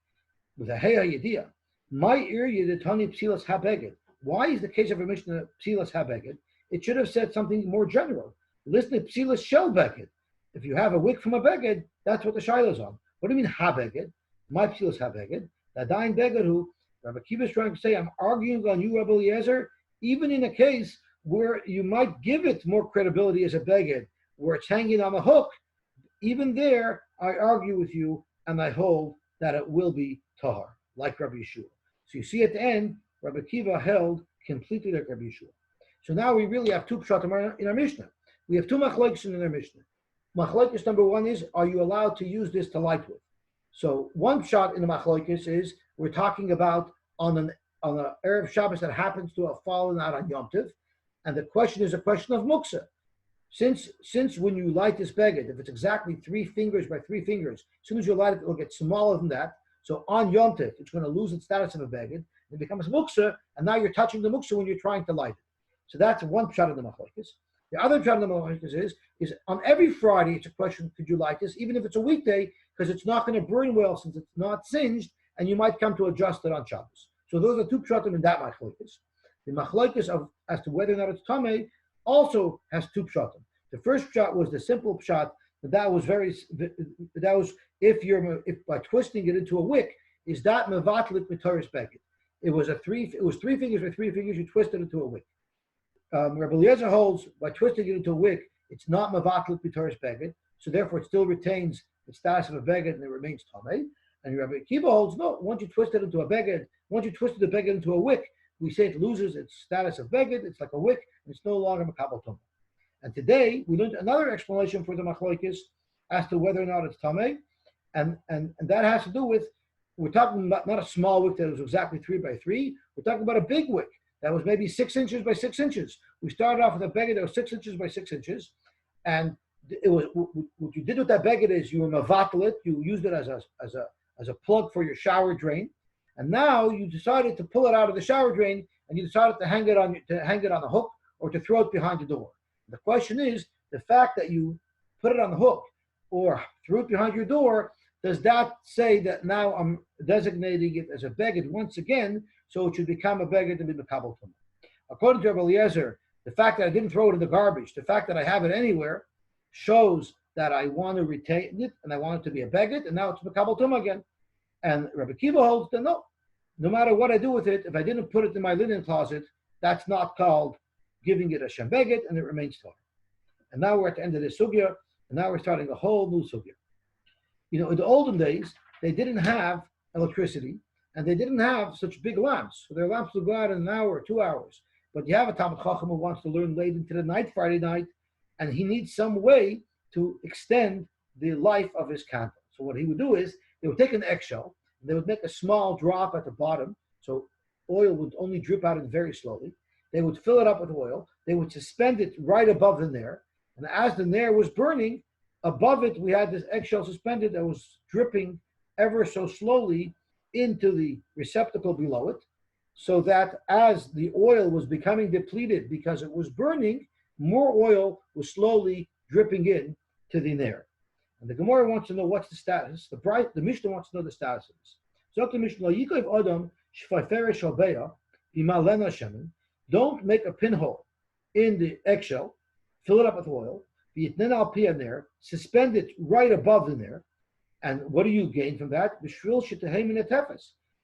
with a heya yediyah. My area the tani pesilas habeged. Why is the case of a Mishnah pesilas habeged? It should have said something more general. Listen to pesilas shel beged. If you have a wick from a beged, that's what the shaila is on. What do you mean habeged? My pesilas habeged. The dain beged who Rabbi Kiva is trying to say, I'm arguing on you, Rabbi Eliezer, even in a case where you might give it more credibility as a beged, where it's hanging on a hook. Even there, I argue with you, and I hold that it will be tahar, like Rabbi Yeshua. So you see at the end, Rabbi Akiva held completely like Rabbi Yeshua. So now we really have two pshatim in our Mishnah. We have two machlokes in our Mishnah. Machlokes number one is, are you allowed to use this to light with? So one pshat in the machlokes is, we're talking about on an Erev Shabbos that happens to have fallen out on Yom Tov, and the question is a question of muksa. Since when you light this beged, if it's exactly 3 fingers by 3 fingers, as soon as you light it, it'll get smaller than that. So on Yom Tov, it's going to lose its status of a beged. It becomes muksa, and now you're touching the muksa when you're trying to light it. So that's one pshat of the machlokes. The other pshat of the machlokes is on every Friday, it's a question, could you light this, even if it's a weekday, because it's not going to burn well since it's not singed, and you might come to adjust it on Shabbos. So those are two pshatim in that machlokes. The machlokes of as to whether or not it's tamei also has two pshatim. The first pshat was the simple pshat that was if by twisting it into a wick, is that mevatlik mitoris beged. It was 3 fingers by 3 fingers. You twist it into a wick. Reb Eliezer holds by twisting it into a wick, it's not mevatlik mitoris beged, so therefore it still retains the status of a beged and it remains tamei. And Rabbi Akiva holds, no, once you twist it into a beged, once you twisted the beged into a wick, we say it loses its status of beged, it's like a wick, and it's no longer makabel tumah. And today, we learned another explanation for the machlokes as to whether or not it's tamei, and that has to do with, we're talking about not a small wick that was exactly 3 by 3, we're talking about a big wick that was maybe 6 inches by 6 inches. We started off with a beged that was 6 inches by 6 inches, and it was what you did with that beged is you were mavatal it, you used it as a plug for your shower drain, and now you decided to pull it out of the shower drain, and you decided to hang it on a hook or to throw it behind the door. The question is, the fact that you put it on the hook or threw it behind your door, does that say that now I'm designating it as a beged once again, so it should become a beged and be makabel tumah? According to Reb Eliezer, the fact that I didn't throw it in the garbage, the fact that I have it anywhere, shows that I want to retain it and I want it to be a beged, and now it's makabel tumah again. And Rabbi Akiva holds that no matter what I do with it, if I didn't put it in my linen closet, that's not called giving it a shem beged, and it remains torah. And now we're at the end of this sugya, and now we're starting a whole new sugya. You know, in the olden days, they didn't have electricity, and they didn't have such big lamps. So their lamps would go out in an hour or 2 hours. But you have a Talmid Chacham who wants to learn late into the night, Friday night, and he needs some way to extend the life of his candle. So what he would do is, they would take an eggshell, and they would make a small drop at the bottom, so oil would only drip out very slowly. They would fill it up with oil. They would suspend it right above the nair. And as the nair was burning, above it, we had this eggshell suspended that was dripping ever so slowly into the receptacle below it, so that as the oil was becoming depleted because it was burning, more oil was slowly dripping in to the nair. And the Gemara wants to know what's the status. The Mishnah wants to know the status of this. So the Mishnah, Adam don't make a pinhole in the eggshell, fill it up with oil, there, suspend it right above the nair, and what do you gain from that?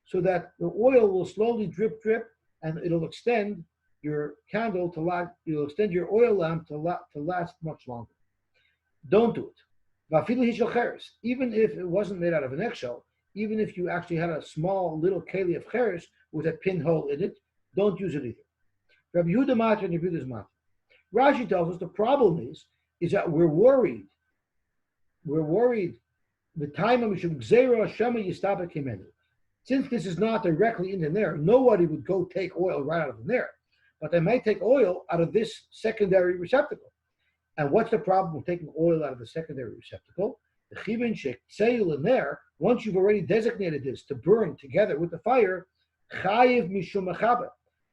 So that the oil will slowly drip, and it'll extend your candle to last. You'll extend your oil lamp to last much longer. Don't do it. Even if it wasn't made out of an eggshell, even if you actually had a small little keli of cheres with a pinhole in it, don't use it either. Reb Yehuda Matir and Reb Yehuda's Matir. Rashi tells us the problem is that we're worried. We're worried. The time of since this is not directly in the nair, nobody would go take oil right out of the nair, but they might take oil out of this secondary receptacle. And what's the problem with taking oil out of the secondary receptacle? The chivin shektseil in there, once you've already designated this to burn together with the fire, chayiv mishum mechaber.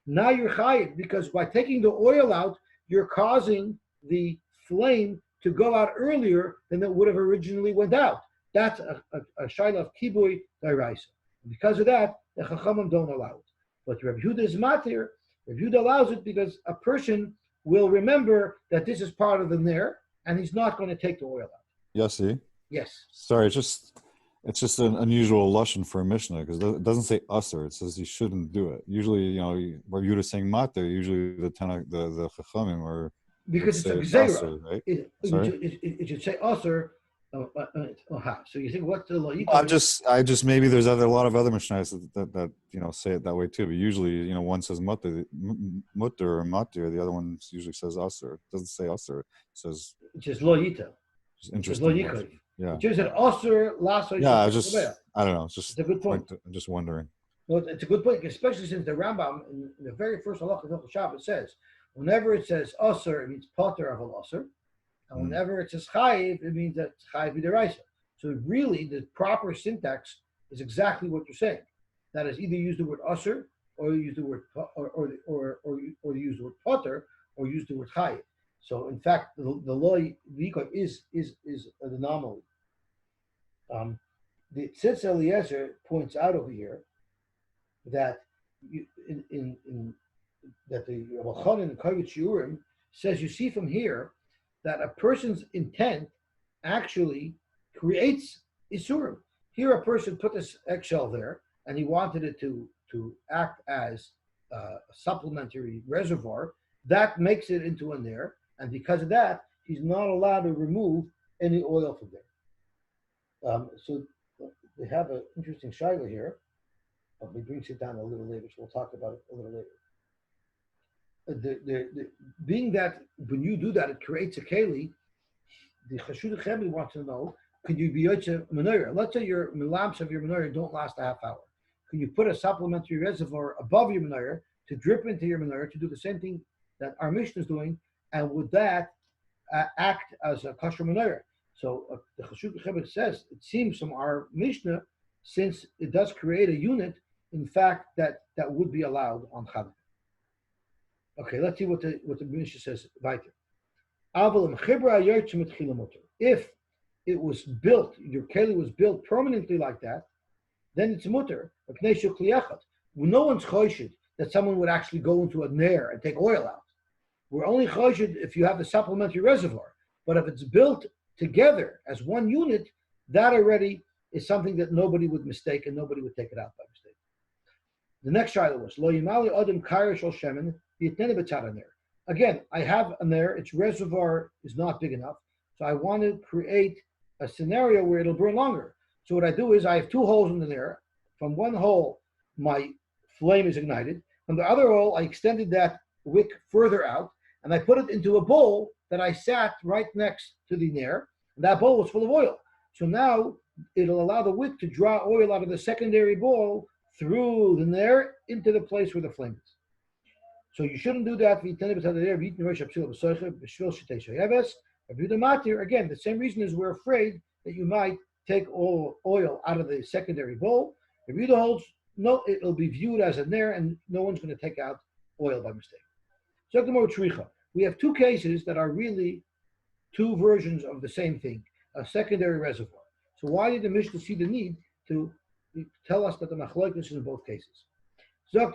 Now you're chayiv because by taking the oil out, you're causing the flame to go out earlier than it would have originally went out. That's a shaila of kibui d'oraisa. Because of that, the chachamim don't allow it. But Reb Yehuda is matir. Reb Yehuda allows it because a person will remember that this is part of the nair, and he's not going to take the oil out. Yossi? Yes. Sorry, it's just an unusual lashon for a Mishnah because it doesn't say usher. It says you shouldn't do it. Usually, where you're saying matir, usually the chachamim or because it's a gzeira, right? It should say usher So you think what's the loyita? I just maybe there's a lot of other mishnayos that say it that way too. But usually, one says mutter or matir, the other one usually says usher. It doesn't say usher. It says just loyita. It's It says interesting. loyikoi. Yeah. It says usher lasso. Yeah, I don't know. It's just a good point. I'm just wondering. No, it's a good point, especially since the Rambam in the very first halacha of Hilchos Shabbos says, whenever it says usher, it means potter of an usher, and whenever it says chayiv, it means that it's chayiv b'deraisa. So really, the proper syntax is exactly what you're saying. That is, either use the word usher, or use the word or use the word potter, or use the word chayiv. So in fact, the loy v'ikoi is an anomaly. The Tzitz Eliezer points out over here that that the Rabbi in Kavit Shiurim says, you see from here that a person's intent actually creates Isurim. Here a person put this eggshell there and he wanted it to act as a supplementary reservoir. That makes it into a nair, and because of that, he's not allowed to remove any oil from there. So they have an interesting shayla here. He brings it down a little later, so we'll talk about it a little later. Being that when you do that, it creates a keli. The Chashudah Chebli wants to know: could you be yotze menorah? Let's say your lamps of your menorah don't last a half hour. Can you put a supplementary reservoir above your menorah to drip into your menorah to do the same thing that our Mishnah is doing, and would that act as a kosher menorah? So the Chashudah Chebli says it seems from our Mishnah, since it does create a unit, in fact, that would be allowed on Chanukah. Okay, let's see what the Mishnah says. Weiter. If it was built, your keli was built permanently like that, then it's mutter. No one's choshid that someone would actually go into a nair and take oil out. We're only choshid if you have the supplementary reservoir. But if it's built together as one unit, that already is something that nobody would mistake and nobody would take it out by mistake. The next shayla was lo yimali adam kairish al shemen v'yitnei there. Again, I have a nair. Its reservoir is not big enough, so I want to create a scenario where it'll burn longer. So what I do is I have two holes in the nair. From one hole, my flame is ignited. From the other hole, I extended that wick further out, and I put it into a bowl that I sat right next to the nair. And that bowl was full of oil. So now it'll allow the wick to draw oil out of the secondary bowl through the nair into the place where the flame is. So you shouldn't do that. Again, the same reason is we're afraid that you might take oil out of the secondary bowl. If you holds, no, it'll be viewed as a nair, and no one's going to take out oil by mistake. So we have two cases that are really two versions of the same thing, a secondary reservoir. So why did the Mishnah see the need to tell us that the machlokes is in both cases? If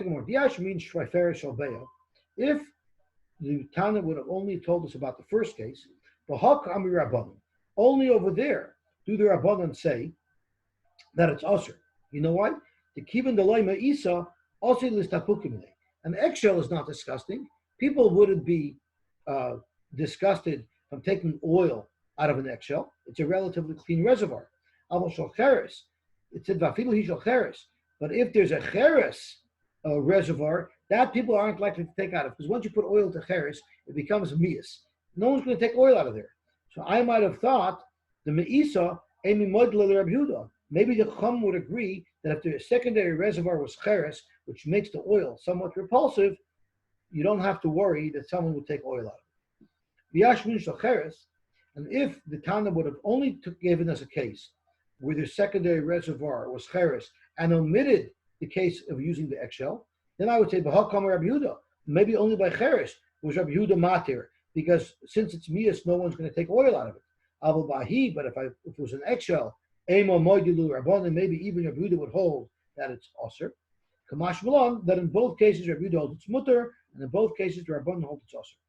the Tana would have only told us about the first case, only over there do the Rabbanan say that it's usher. You know why? The kivan deloy isa also listapukim. An eggshell is not disgusting. People wouldn't be disgusted from taking oil out of an eggshell. It's a relatively clean reservoir. It said vafilu hishal cheres. But if there's a cheres reservoir, that people aren't likely to take out of, because once you put oil to cheres, it becomes a mias. No one's going to take oil out of there. So I might have thought the meisa emi modle Reb Yehuda. Maybe the Chum would agree that if the secondary reservoir was cheres, which makes the oil somewhat repulsive, you don't have to worry that someone would take oil out of it. V'yashmin shel cheres, and if the Tana would have only given us a case where the secondary reservoir was cheres and omitted the case of using the eggshell, then I would say b'hakam Reb Yehuda. Maybe only by cheres was Reb Yehuda matir, because since it's mias, no one's going to take oil out of it. Aval bahi, but if it was an eggshell, emo moedilu rabbanan, maybe even Reb Yehuda would hold that it's osir. Kamash malon, that in both cases Reb Yehuda holds it's mutter, and in both cases the rabbanan holds it's osir.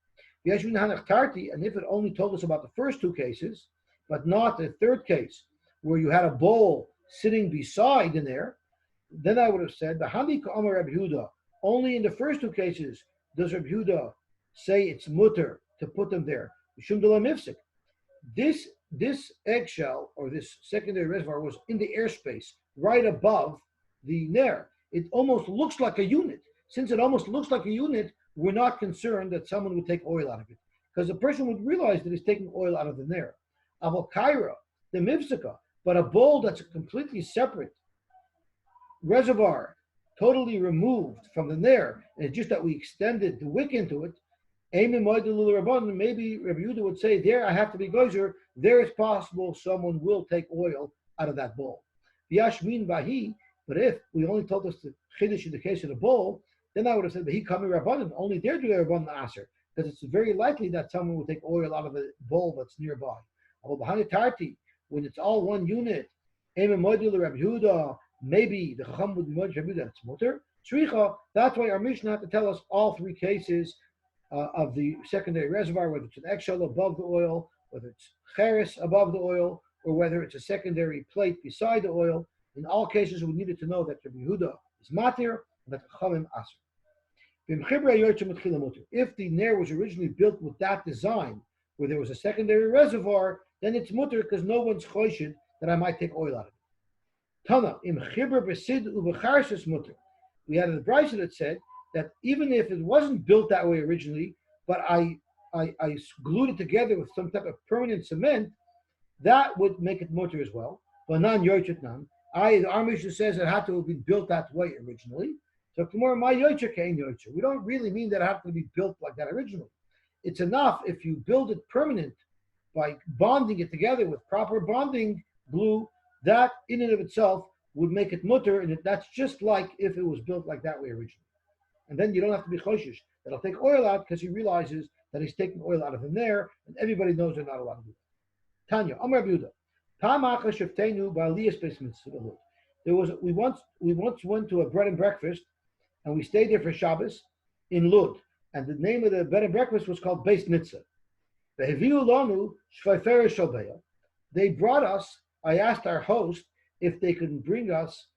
And if it only told us about the first two cases, but not the third case, where you had a bowl sitting beside in there, then I would have said, the Hani Ka'amar Reb Yehuda, only in the first two cases does Reb Yehuda say it's mutter to put them there. This this eggshell or this secondary reservoir was in the airspace right above the Nair. It almost looks like a unit. Since it almost looks like a unit, we're not concerned that someone would take oil out of it, because the person would realize that he's taking oil out of the Nair. Aval Kaira, the Mivsika, but a bowl that's a completely separate reservoir, totally removed from the Nair, and it's just that we extended the wick into it. Maybe Reb Yehuda would say, there I have to be gozer, there it's possible someone will take oil out of that bowl. Yashmin Bahi, but if we only told us the Chiddush in the case of the bowl, then I would have said, Bahi Kami Rabbanan, only there do they Rabbanan Aser, because it's very likely that someone will take oil out of a bowl that's nearby. When it's all one unit, maybe the Chacham would be Reb Yehuda, that's mutter. That's why our Mishnah had to tell us all three cases of the secondary reservoir, whether it's an eggshell above the oil, whether it's cheres above the oil, or whether it's a secondary plate beside the oil. In all cases, we needed to know that Reb Yehuda is matir and that Chachamim aser. If the Nair was originally built with that design, where there was a secondary reservoir, then it's mutter because no one's choshid that I might take oil out of it. Tana, im chibur besid ubecharsis mutter. We had a brisa that said that even if it wasn't built that way originally, but I glued it together with some type of permanent cement, that would make it mutter as well. But non yoichet nan. The Mishnah says it had to have been built that way originally. So tomorrow my yoicher kain yoicher. We don't really mean that it had to be built like that originally. It's enough if you build it permanent by bonding it together with proper bonding glue. That in and of itself would make it mutter, and that's just like if it was built like that way originally. And then you don't have to be choshish that I'll take oil out because he realizes that he's taking oil out of him there, and everybody knows they're not allowed to do that. Tanya, Amar Agudah. We once went to a bread and breakfast, and we stayed there for Shabbos in Lud, and the name of the bed and breakfast was called Beis Nitzah. They brought us. I asked our host if they could bring us.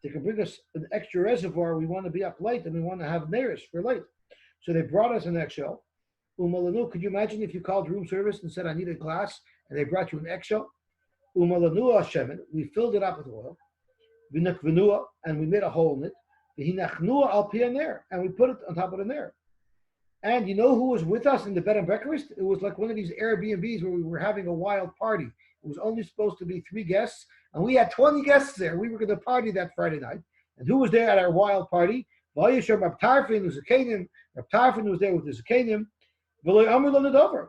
They could bring us an extra reservoir. We want to be up late, and we want to have neiris for late. So they brought us an eggshell. Could you imagine if you called room service and said I need a glass, and they brought you an eggshell? We filled it up with oil. And we made a hole in it. And we put it on top of the nair. And you know who was with us in the bed and breakfast? It was like one of these Airbnbs where we were having a wild party. It was only supposed to be 3 guests, and we had 20 guests there. We were going to party that Friday night. And who was there at our wild party? Reb Tarfin was there with his Zakanim.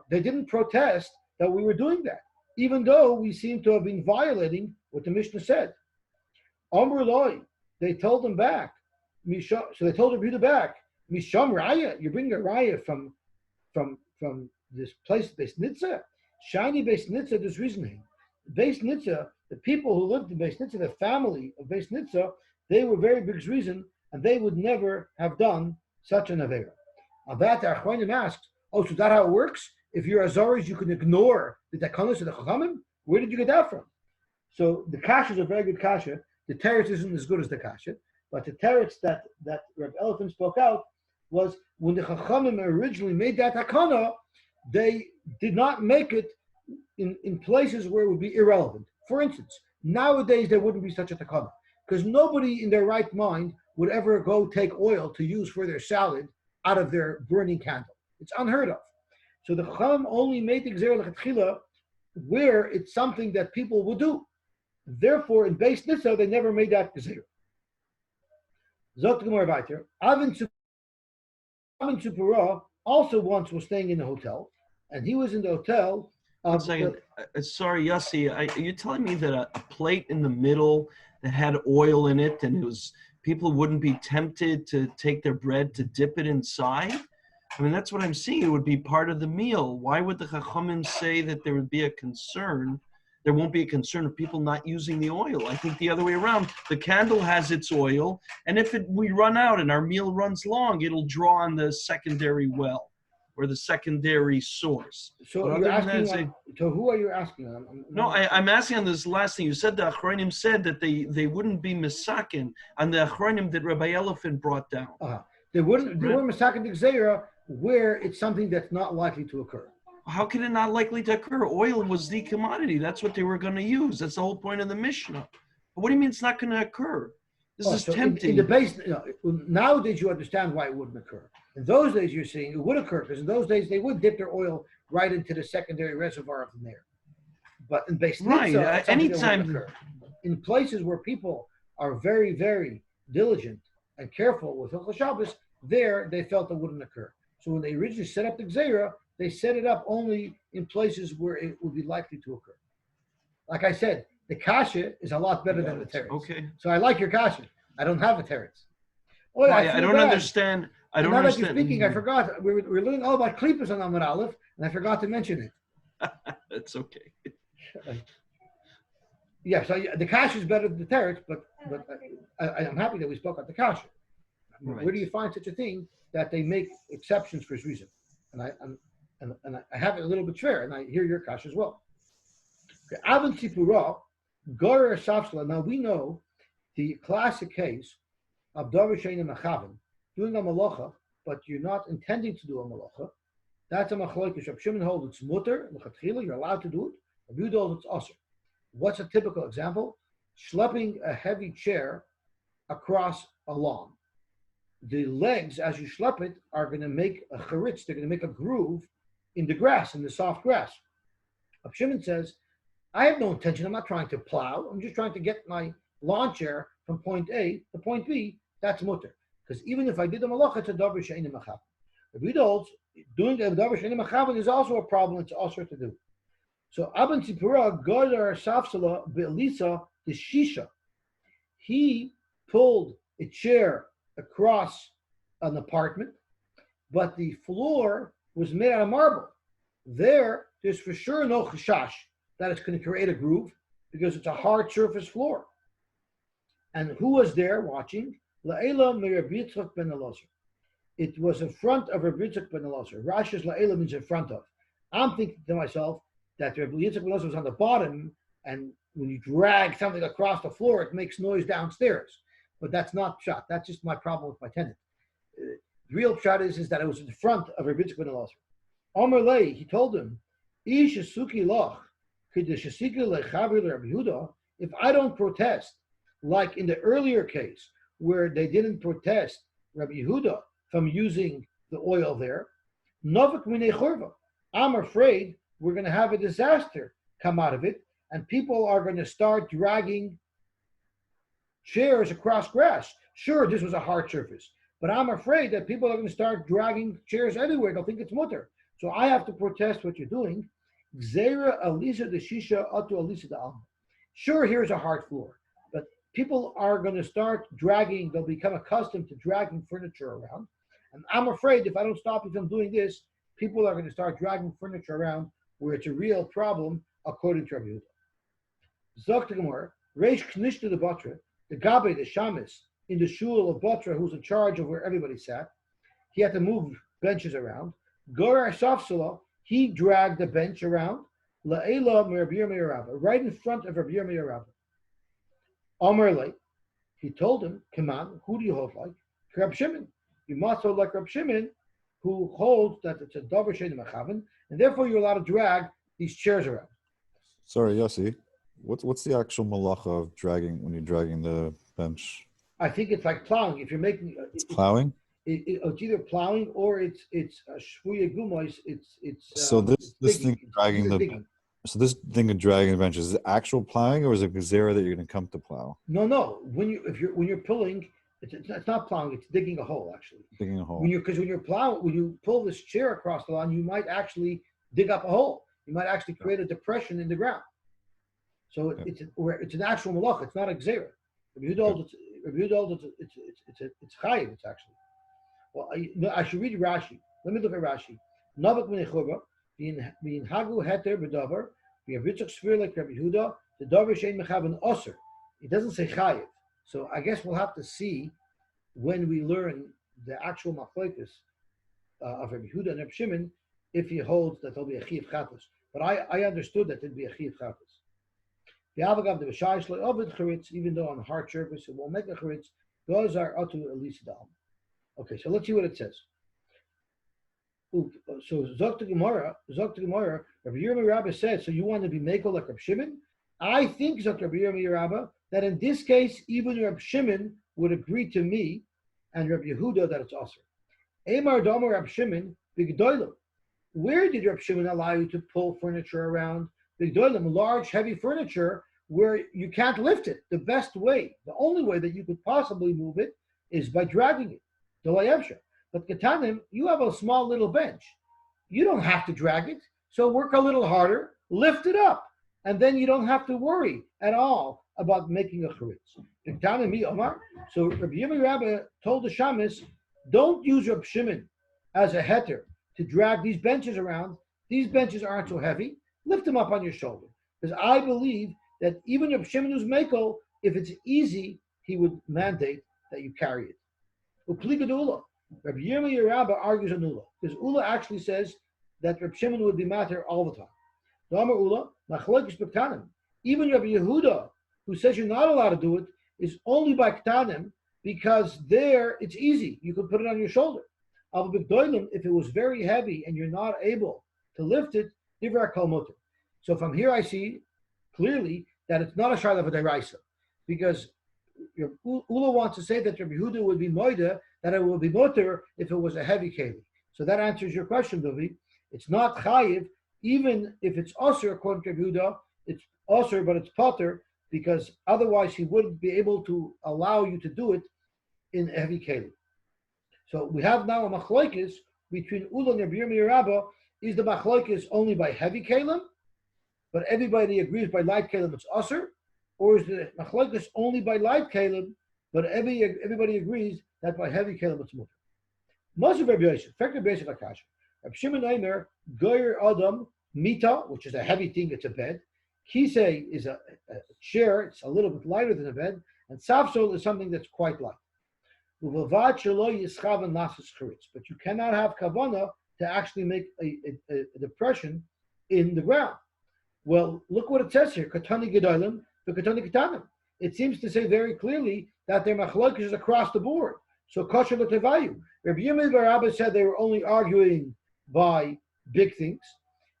They didn't protest that we were doing that, even though we seemed to have been violating what the Mishnah said. They told them back. So they told Reb Yehuda back, Misham Raya, you're bringing a Raya from this place, Beis Nitzah. Shiny Beis Nitzah, there's reasoning. Beis Nitzah, the people who lived in Beis Nitzah, the family of Beis Nitzah, they were very big reason, and they would never have done such an avera. On that, the Achronim asked, so is that how it works? If you're Azaris, you can ignore the Takanos of the Chachamim? Where did you get that from? So the kasha is a very good kasha. The teretz isn't as good as the kasha, but the teretz that Reb Elephant spoke out was when the Chachamim originally made that Takana, they did not make it in places where it would be irrelevant. For instance, nowadays there wouldn't be such a Takana, because nobody in their right mind would ever go take oil to use for their salad out of their burning candle. It's unheard of. So the Chacham only made the Gzeir L'Chatchila where it's something that people would do. Therefore, in Beis Nitzah, they never made that Gzeir. Zot Gemara weiter. Avin Tzipora also once was staying in a hotel, and he was in the hotel. One second. Sorry, Yossi. Are you telling me that a plate in the middle that had oil in it, and it was people wouldn't be tempted to take their bread to dip it inside? I mean, that's what I'm seeing. It would be part of the meal. Why would the Chachamim say that there would be a concern? There won't be a concern of people not using the oil. I think the other way around. The candle has its oil, and if we run out and our meal runs long, it'll draw on the secondary well or the secondary source. So you're asking, so who are you asking? I'm asking on this last thing. You said the Achronim said that they wouldn't be misakin on the Achronim that Rabbi Elephant brought down. They weren't misakin the Gzeira where it's something that's not likely to occur. How can it not likely to occur? Oil was the commodity. That's what they were going to use. That's the whole point of the Mishnah. But what do you mean it's not going to occur? This is so tempting. in the base, nowadays you understand why it wouldn't occur. In those days, you're saying it would occur because in those days they would dip their oil right into the secondary reservoir of the Meir. But in base, Right. Anytime. In places where people are very, very diligent and careful with Hilchos Shabbos, there they felt it wouldn't occur. So when they originally set up the Gzeira, they set it up only in places where it would be likely to occur. Like I said, the kasha is a lot better than the teretz. Okay. So I like your kasha. I don't have a teretz. Oh, I don't understand. I don't understand. Now that you're speaking, I forgot. We were learning all about klippos on Amud Aleph, and I forgot to mention it. That's okay. Yeah, so the kasha is better than the teretz, but I'm happy that we spoke about the kasha. Right. Where do you find such a thing that they make exceptions for this reason? And I have it a little bit fair, and I hear your kasha as well. Okay, Avon Tzipura, Gorer Safsla. Now we know the classic case of Davar Sheina Mechaven, doing a malacha, but you're not intending to do a malacha. That's a machlokes. Reb Shimon holds it's mutter, l'chatchila, you're allowed to do it. Reb Yehuda holds it's aser. What's a typical example? Schlepping a heavy chair across a lawn. The legs, as you schlep it, are going to make a charitz. They're going to make a groove in the grass, in the soft grass. Reb Shimon says, I have no intention. I'm not trying to plow. I'm just trying to get my lawn chair from point A to point B. That's mutter. Because even if I did the malacha, it's a davar she'eina mechaven. Reb Yehuda holds doing a davar she'eina mechaven is also a problem. It's also to do. So Aban Tzipura Gadar Safsala Be'elisa the Shisha. He pulled a chair across an apartment, but the floor was made out of marble. There's for sure no chashash that it's going to create a groove because it's a hard surface floor. And who was there watching? La'ela Reb Yitzchak ben Elazar. It was in front of Reb Yitzchak ben Elazar. Rashi's La'ela means in front of. I'm thinking to myself that Reb Yitzchak ben Elazar was on the bottom, and when you drag something across the floor, it makes noise downstairs. But that's not pshat. That's just my problem with my tenant. The real pshat is that it was in front of Reb Yitzchak ben Elazar. Omer Lei, he told him, Ish Suki Loch, if I don't protest, like in the earlier case where they didn't protest Rabbi Yehuda from using the oil there, I'm afraid we're going to have a disaster come out of it, and people are going to start dragging chairs across grass. Sure, this was a hard surface, but I'm afraid that people are going to start dragging chairs everywhere. They'll think it's mutter. So I have to protest what you're doing. Gzeira alisa de shisha atu alisa de alma. Sure, here's a hard floor, but people are going to start dragging. They'll become accustomed to dragging furniture around, and I'm afraid if I don't stop you from doing this, people are going to start dragging furniture around where it's a real problem, according to Rabbi Yehuda. Zok the Gemara, Reish Knishta the Batra, the Gabe, the Shamis, in the shul of Batra, who's in charge of where everybody sat, he had to move benches around. Gorar Safsala, he dragged the bench around, La'ela Merabir Meirabah, right in front of Rabbi Meirabah. Omerle, he told him, come on, who do you hold like? Reb Shimon. You must hold like Reb Shimon, who holds that it's a davar she'eina mechaven, and therefore you're allowed to drag these chairs around. Sorry, Yossi. What's the actual malacha of dragging when you're dragging the bench? I think it's like plowing. If you're making It's plowing. It's either plowing or it's shvuya gumois. It's So this thing of dragging the digging. So this thing of dragging the bench, is it actual plowing or is it gazera that you're going to come to plow? No. When you're pulling, it's not plowing. It's digging a hole actually. Digging a hole. When you pull this chair across the lawn, you might actually dig up a hole. You might actually create a depression in the ground. So it's an actual malacha. It's not a gzera. It's chayiv. It's actually. Well, I should read Rashi. Let me look at Rashi. Navak minechova being hagu heter bedavar. We have ritzach sphere like Rabbi Yehuda. The davar shein mechaven oser. It doesn't say chayiv. So I guess we'll have to see when we learn the actual machlokes of Rabbi Yehuda and Reb Shimon if he holds that there'll be a chiyuv chatos. But I understood that there'd be a chiyuv chatos. The avagav the b'shayis le'ovid charitz, even though on hard surface it won't make a charitz. Those are atu elisidam. Okay, so let's see what it says. So Zok Gemara, Rabbi Yirmiyah Rabba said, so you want to be Meko like Reb Shimon? I think, Zok Rabbi Yirmiyah Rabba, that in this case, even Reb Shimon would agree to me and Reb Yehuda that it's also. Emar Domer Reb Shimon, Bigdoilim. Where did Reb Shimon allow you to pull furniture around? Bigdoilim, large, heavy furniture where you can't lift it. The best way, the only way that you could possibly move it is by dragging it. But Ketanim, you have a small little bench. You don't have to drag it. So work a little harder, lift it up, and then you don't have to worry at all about making a charitz. Ketanim mi Omar. So Rabbi Yirmiyah Rabba told the shamis, don't use Reb Shimon as a heter to drag these benches around. These benches aren't so heavy. Lift them up on your shoulder. Because I believe that even Reb Shimon who's Meko, if it's easy, he would mandate that you carry it. Upliga Ula. Rabbi Yirmiyah Rabba argues on Ula. Because Ula actually says that Reb Shimon would be matter all the time. Dama Ula, Machlokes B'Ktanim. Even Rabbi Yehuda, who says you're not allowed to do it, is only by Ktanim, because there it's easy. You can put it on your shoulder. Al B'Gdoilim, if it was very heavy and you're not able to lift it, Divra Kol Mutter. So from here I see clearly that it's not a Shaila of a Deraisa, because Ula wants to say that Rabbi Yehuda would be Moida, that it would be Mutter if it was a heavy keli. So that answers your question, Dovi. It's not Chayiv, even if it's Osir according to Rabbi Yehuda, it's Osir, but it's Potter, because otherwise he wouldn't be able to allow you to do it in a heavy keli. So we have now a machlokes between Ula and Rabbi Yirmiyah Rabba. Is the machlokes only by heavy kelim, but everybody agrees by light kelim it's Osir? Or is the machlokes only by light kelim, but everybody agrees that by heavy kelim it's mutter? Most of Reb Yosy, Reb Yosy Lakash, Reb Shimon Eimer, Goyer Adam, Mita, which is a heavy thing, it's a bed. Kisei is a chair, it's a little bit lighter than a bed, and Safsol is something that's quite light. But you cannot have kavana to actually make a depression in the ground. Well, look what it says here. Katani Gedolim, the Katani Ketanim. It seems to say very clearly that their machlokes is across the board. So kosher l'tevayu. Rabbi Yirmiyah Rabba said they were only arguing by big things,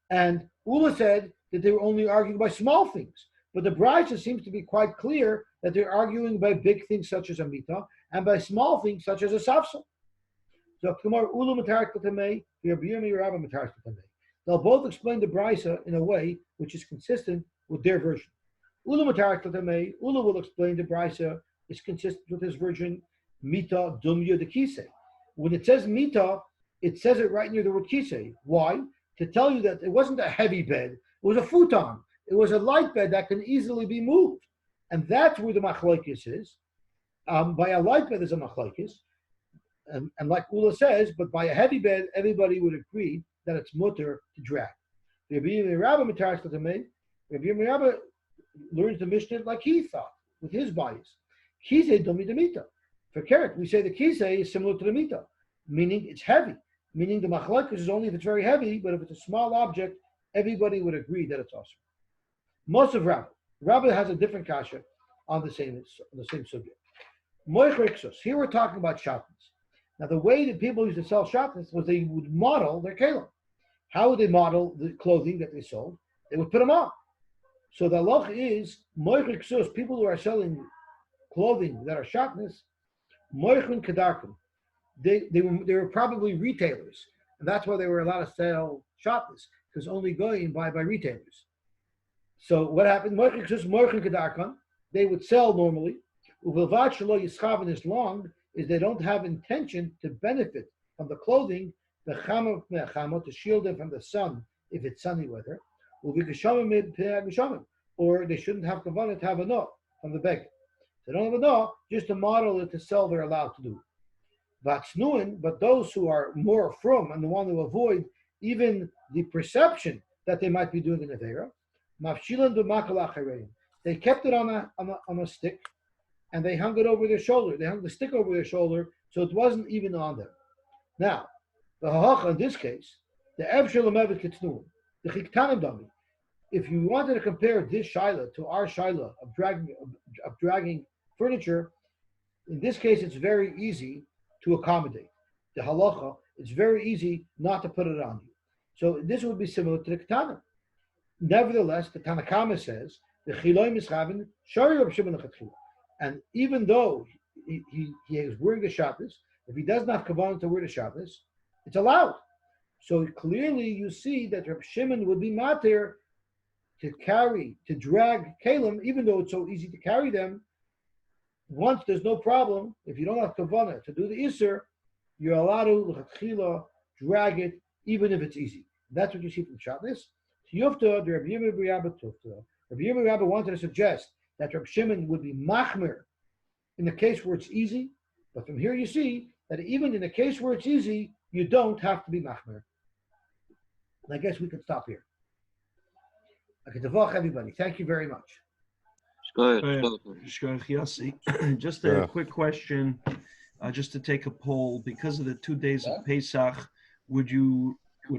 and Ula said that they were only arguing by small things. But the Brisa seems to be quite clear that they're arguing by big things such as a mita and by small things such as a safsel. So Kumar Ula Matarik Latamei, Rabbi Yirmiyah Rabba Matarik Latamei. They'll both explain the Brisa in a way which is consistent with their version. Ula Matarik Latamei, Ula will explain the Brisa is consistent with his version, Mita Dumya de Kisei. When it says Mita, it says it right near the word Kisei. Why? To tell you that it wasn't a heavy bed, it was a futon. It was a light bed that can easily be moved. And that's where the machlokes is. By a light bed, there's a machlokes. And like Ula says, but by a heavy bed, everybody would agree that it's mutter to drag. Rabbi Yirmiyah Rabba learns the Mishnah like he thought, with his bias. Kisei domi demita. For Keret, we say the kisei is similar to the mita, meaning it's heavy. Meaning the machlokes is only if it's very heavy, but if it's a small object, everybody would agree that it's awesome. Most of Rabbi has a different kasha on the same subject. Moichrixos. Here we're talking about shatnez. Now the way that people used to sell shatnez was they would model their kelim. How would they model the clothing that they sold? They would put them on. So the halach is moichrixos. People who are selling clothing that are shatnez, moichin kedarkim. They were probably retailers, and that's why they were allowed to sell shatnez, because only going by retailers. So what happened? They would sell normally. As long as they don't have intention to benefit from the clothing, to shield them from the sun if it's sunny weather, or they shouldn't have kavanah to have a no from the beggar. They don't have a no, just to model it to sell, they're allowed to do it. But those who are more from and the one to avoid even the perception that they might be doing an avera, they kept it on a stick, and they hung it over their shoulder. They hung the stick over their shoulder, so it wasn't even on them. Now, the halacha in this case, the ev shalom evet kitznun, the chiktanim dami. If you wanted to compare this shaila to our shaila of dragging furniture, in this case it's very easy to accommodate. The halacha it's very easy not to put it on you. So this would be similar to the Ketana. Nevertheless, the Tanakama says the Chiloy Mischaven Shari Reb Shimon Lechatchila, and even though he is wearing the shabbos, if he does not kavanah to wear the shabbos, it's allowed. So clearly, you see that Reb Shimon would be matir to drag kalim, even though it's so easy to carry them. Once there's no problem, if you don't have kavanah to do the iser, you're allowed to lechatchila drag it, even if it's easy. That's what you see from Shabbos. Tiyufta, the Reb Yirmiyah Rabba Tufta. Reb Yirmiyah Rabba wanted to suggest that Reb Shimon would be machmir in the case where it's easy, but from here you see that even in the case where it's easy, you don't have to be machmir. And I guess we can stop here. Okay, Tavach, everybody. Thank you very much. Just a quick question, just to take a poll. Because of the 2 days of Pesach, would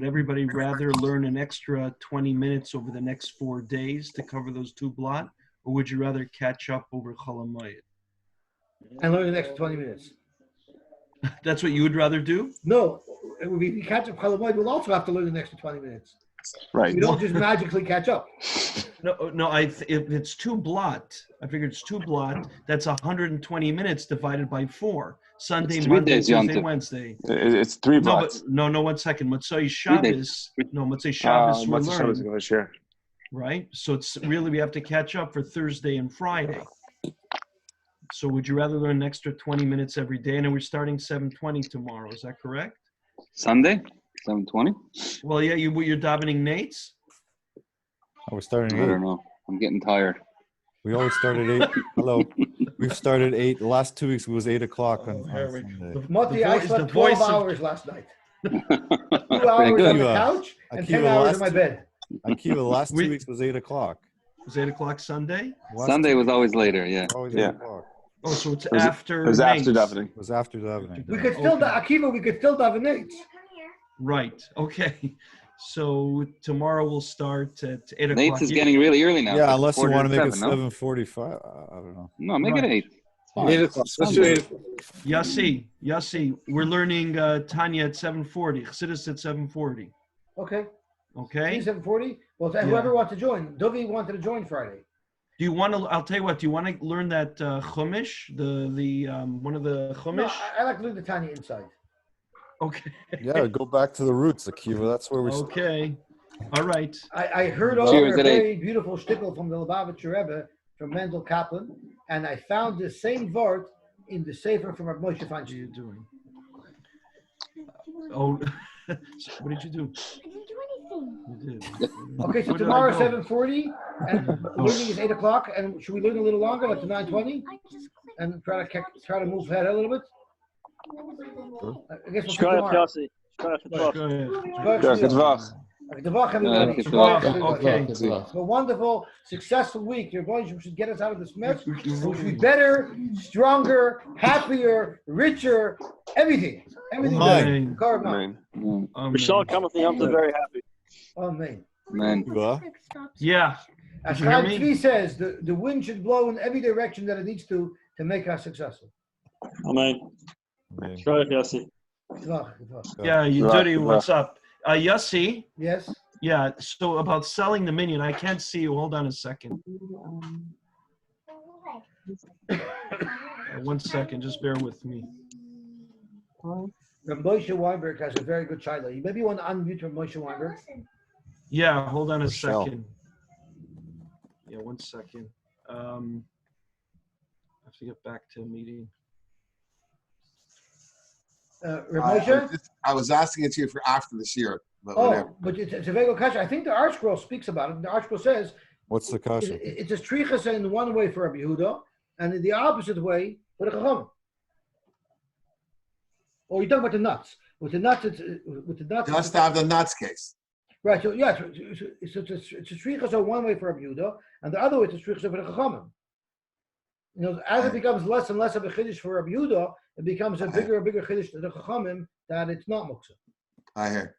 everybody rather learn an extra 20 minutes over the next 4 days to cover those 2 blot, or would you rather catch up over Chol HaMoed? And learn the next 20 minutes. That's what you would rather do? No, if we catch up Chol HaMoed, we'll also have to learn the next 20 minutes. Right. We don't just magically catch up. No. If it's 2 blot, I figured it's 2 blot. That's 120 minutes divided by 4. Sunday, Monday, Tuesday, Wednesday. It's 3 blots. No, 1 second. Motzei Shabbos. No, Motzei Shabbos. We're learning. Sure. Right. So it's really we have to catch up for Thursday and Friday. So would you rather learn an extra 20 minutes every day? And then we're starting 7:20 tomorrow. Is that correct? Sunday, 7:20. Well, yeah. You're davening Nate's. Oh, we're starting I at 8. don't know. I'm getting tired. We always start at 8. Hello. We've started 8. The last 2 weeks it was 8 o'clock on Sunday. Moti, I slept 12 hours last night. 2 hours on the couch and 10 hours in my bed. Akiva, the last 2 weeks was 8 o'clock. It was 8 o'clock Sunday? Sunday was always later, yeah. Always 8 o'clock. Oh, so it's after. It was after Nate's. davening. It was after davening. We could still, Akiva, we could still daven Nate's. Right. Okay. So tomorrow we'll start at 8 o'clock. Nate's is getting really early now. Yeah, It's unless you want to make it 7:45. 7:45. I don't know. No, make it 8. 8 o'clock. Let's do 8 o'clock. Yossi, we're learning Tanya at 7:40. Chassidus at 7:40. Okay. Okay. 7:40. Well, whoever wants to join. Dovi wanted to join Friday. Do you want to? I'll tell you what. Do you want to learn that Chumash, the one of the Chumash? No, I like to learn the Tanya inside. Okay. Yeah, go back to the roots, Akiva. That's where we start. Okay. All right. I heard Cheers over a at very beautiful shtickle from the Lubavitcher Rebbe, from Mendel Kaplan, and I found the same word in the Sefer from Reb Moshe What are you Feinstein. doing? Oh, so what did you do? I didn't do anything. You did. Okay, so Where did I tomorrow go? 7:40, and learning is 8 o'clock, and should we learn a little longer, like to 9:20, I just clicked. and try to move ahead a little bit? I guess we'll see Shkoyach tomorrow. Yossi. Shkoyach Yossi. Go ahead. Sure, good luck. Devach, everybody. Okay, Devach, okay. everybody. A wonderful, successful week. Your boys should get us out of this mess. We should be better, stronger, happier, richer, everything. Everything better. Amen. Karma. Michelle cometh the Yom Tov very happy. Amen. Man. Akiva? Yeah. As Did you hear Chaim me? Tzvi says, the wind should blow in every direction that it needs to make us successful. Amen. Amen. Shkoyach Yossi. Devach, devach. Yeah, you Good luck, dirty. good What's up? Yossi. Yes? Yeah. So about selling the minion, I can't see you. Hold on a second. 1 second. Just bear with me. Reb Moshe Weinberg has a very good child. Maybe you want to unmute Reb Moshe Weinberg? Yeah. Hold on a Michelle. second. Yeah. 1 second. I have to get back to a meeting. Reb Moshe? I was asking it to you for after this year, but Oh, whatever. but it's a very good question. I think the Art Scroll speaks about it. The Art Scroll says What's the kasha? it's a strichas in one way for Rabbi Yehuda, and in the opposite way for the Chacham. Or you talk about the nuts. With the nuts, Just to have the nuts case. right. So yes, it's a strichas one way for Rabbi Yehuda, and the other way it's a strichas for the Chachamim. You know, as it becomes less and less of a chiddush for Rabbi Yehuda, it becomes a bigger and bigger chiddush to the Chachamim that it's not muktzah. I hear.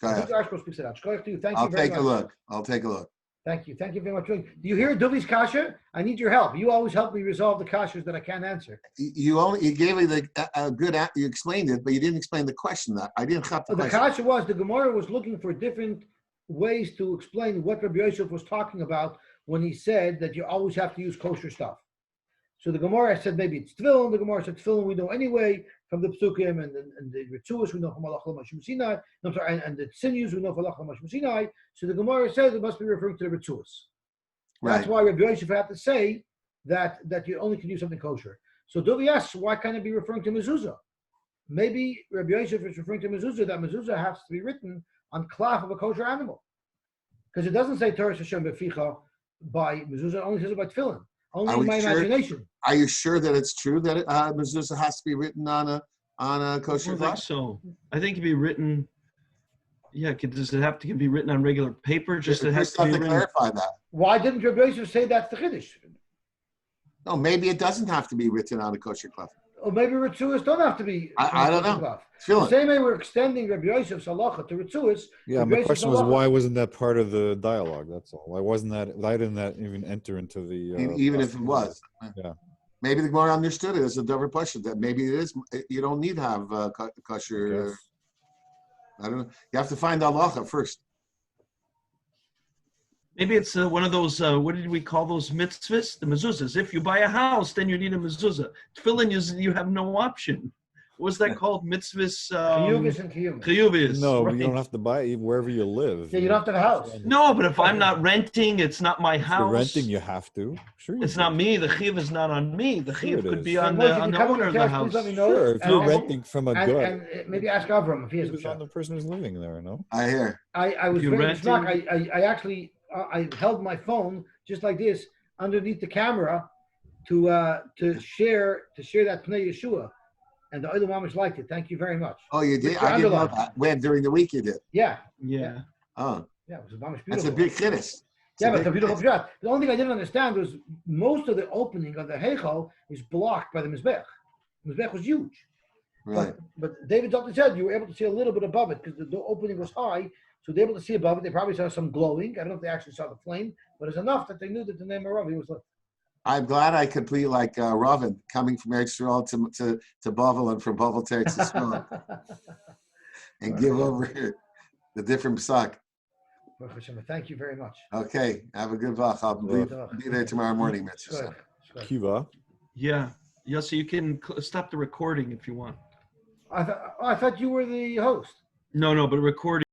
I think Shkoyach. the Art Scroll speaks it out. Shkoyach to you. Thank I'll you very take much. a look. I'll take a look. Thank you. Thank you very much. Do you hear Dovi's kasha? I need your help. You always help me resolve the kashas that I can't answer. You gave me you explained it, but you didn't explain the question. That I didn't have the question. Kasha was the Gemara was looking for different ways to explain what Reb Yosef was talking about when he said that you always have to use kosher stuff. So the Gemara said maybe it's tefillin. The Gemara said tefillin we know anyway from the psukim and the rituals we know from Allah Mashum Sinai. I'm sorry, and the sinews we know from Allah Mashum Sinai. So the Gemara says it must be referring to the rituals. That's why Reb Yosef had to say that you only can use something kosher. So Dovi asks, why can't it be referring to mezuzah? Maybe Reb Yosef is referring to mezuzah, that mezuzah has to be written on cloth of a kosher animal. Because it doesn't say Torah Hashem Beficha by mezuzah, it only says it by tefillin. Only in my imagination. Are you sure that it's true that mezuzah has to be written on a kosher I cloth? think so. I think it can be written. Yeah, does it have to be written on regular paper? Just it has to be written. Clarify that. Why didn't Reb Yosef say that's the chiddush? No, maybe it doesn't have to be written on a kosher cloth. Or maybe rituals don't have to be. I don't know. The same way we're extending Reb Yosef's halacha to rituals. Yeah, my question was why wasn't that part of the dialogue? That's all. Why didn't that even enter into the? Even if it was. Yeah. Maybe the Gemara understood it as a double question that maybe it is. You don't need to have kosher. I don't know. You have to find halacha first. Maybe it's one of those, what did we call those mitzvahs? The mezuzahs. If you buy a house, then you need a mezuzah. Tefillin, you have no option. What's that called? Mitzvahs? Chiyuvis and kiyumis. Chiyuvis. No, right. you don't have to buy it wherever you live. Yeah, you don't have to have a house. No, but if I'm not renting, it's not my house. If you're renting, you have to. Sure. It's not me. The chiyuv is not on me. The chiyuv could be on Well, the owner of the house. Sure, if you're renting from a and maybe ask Avram if he has it's on the person who's living there, no? I hear. I was very shocked. I actually I held my phone just like this underneath the camera to share that Pnei Yeshua, and the other mamas liked it. Thank you very much. Oh, you did? I didn't know that. When during the week you did? Yeah. Oh. Yeah, it was a mamash beautiful. That's a big chiddush. Yeah, but it's a beautiful shot. The only thing I didn't understand was most of the opening of the Heichal is blocked by the Mizbech. The Mizbech was huge. Right. But David Dalton said you were able to see a little bit above it because the opening was high. So they were able to see above it. They probably saw some glowing. I don't know if they actually saw the flame, but it's enough that they knew that the name of Ravi was lit. I'm glad I could be like Ravin, coming from Eretz Yisrael to Bavel and from Bavel to Eretz Yisrael, and give over the different psak. Thank you very much. Okay, have a good vach. I'll be there tomorrow morning, Mitzvah. Kiva. Yeah, so you can stop the recording if you want. I thought you were the host. No, but recording.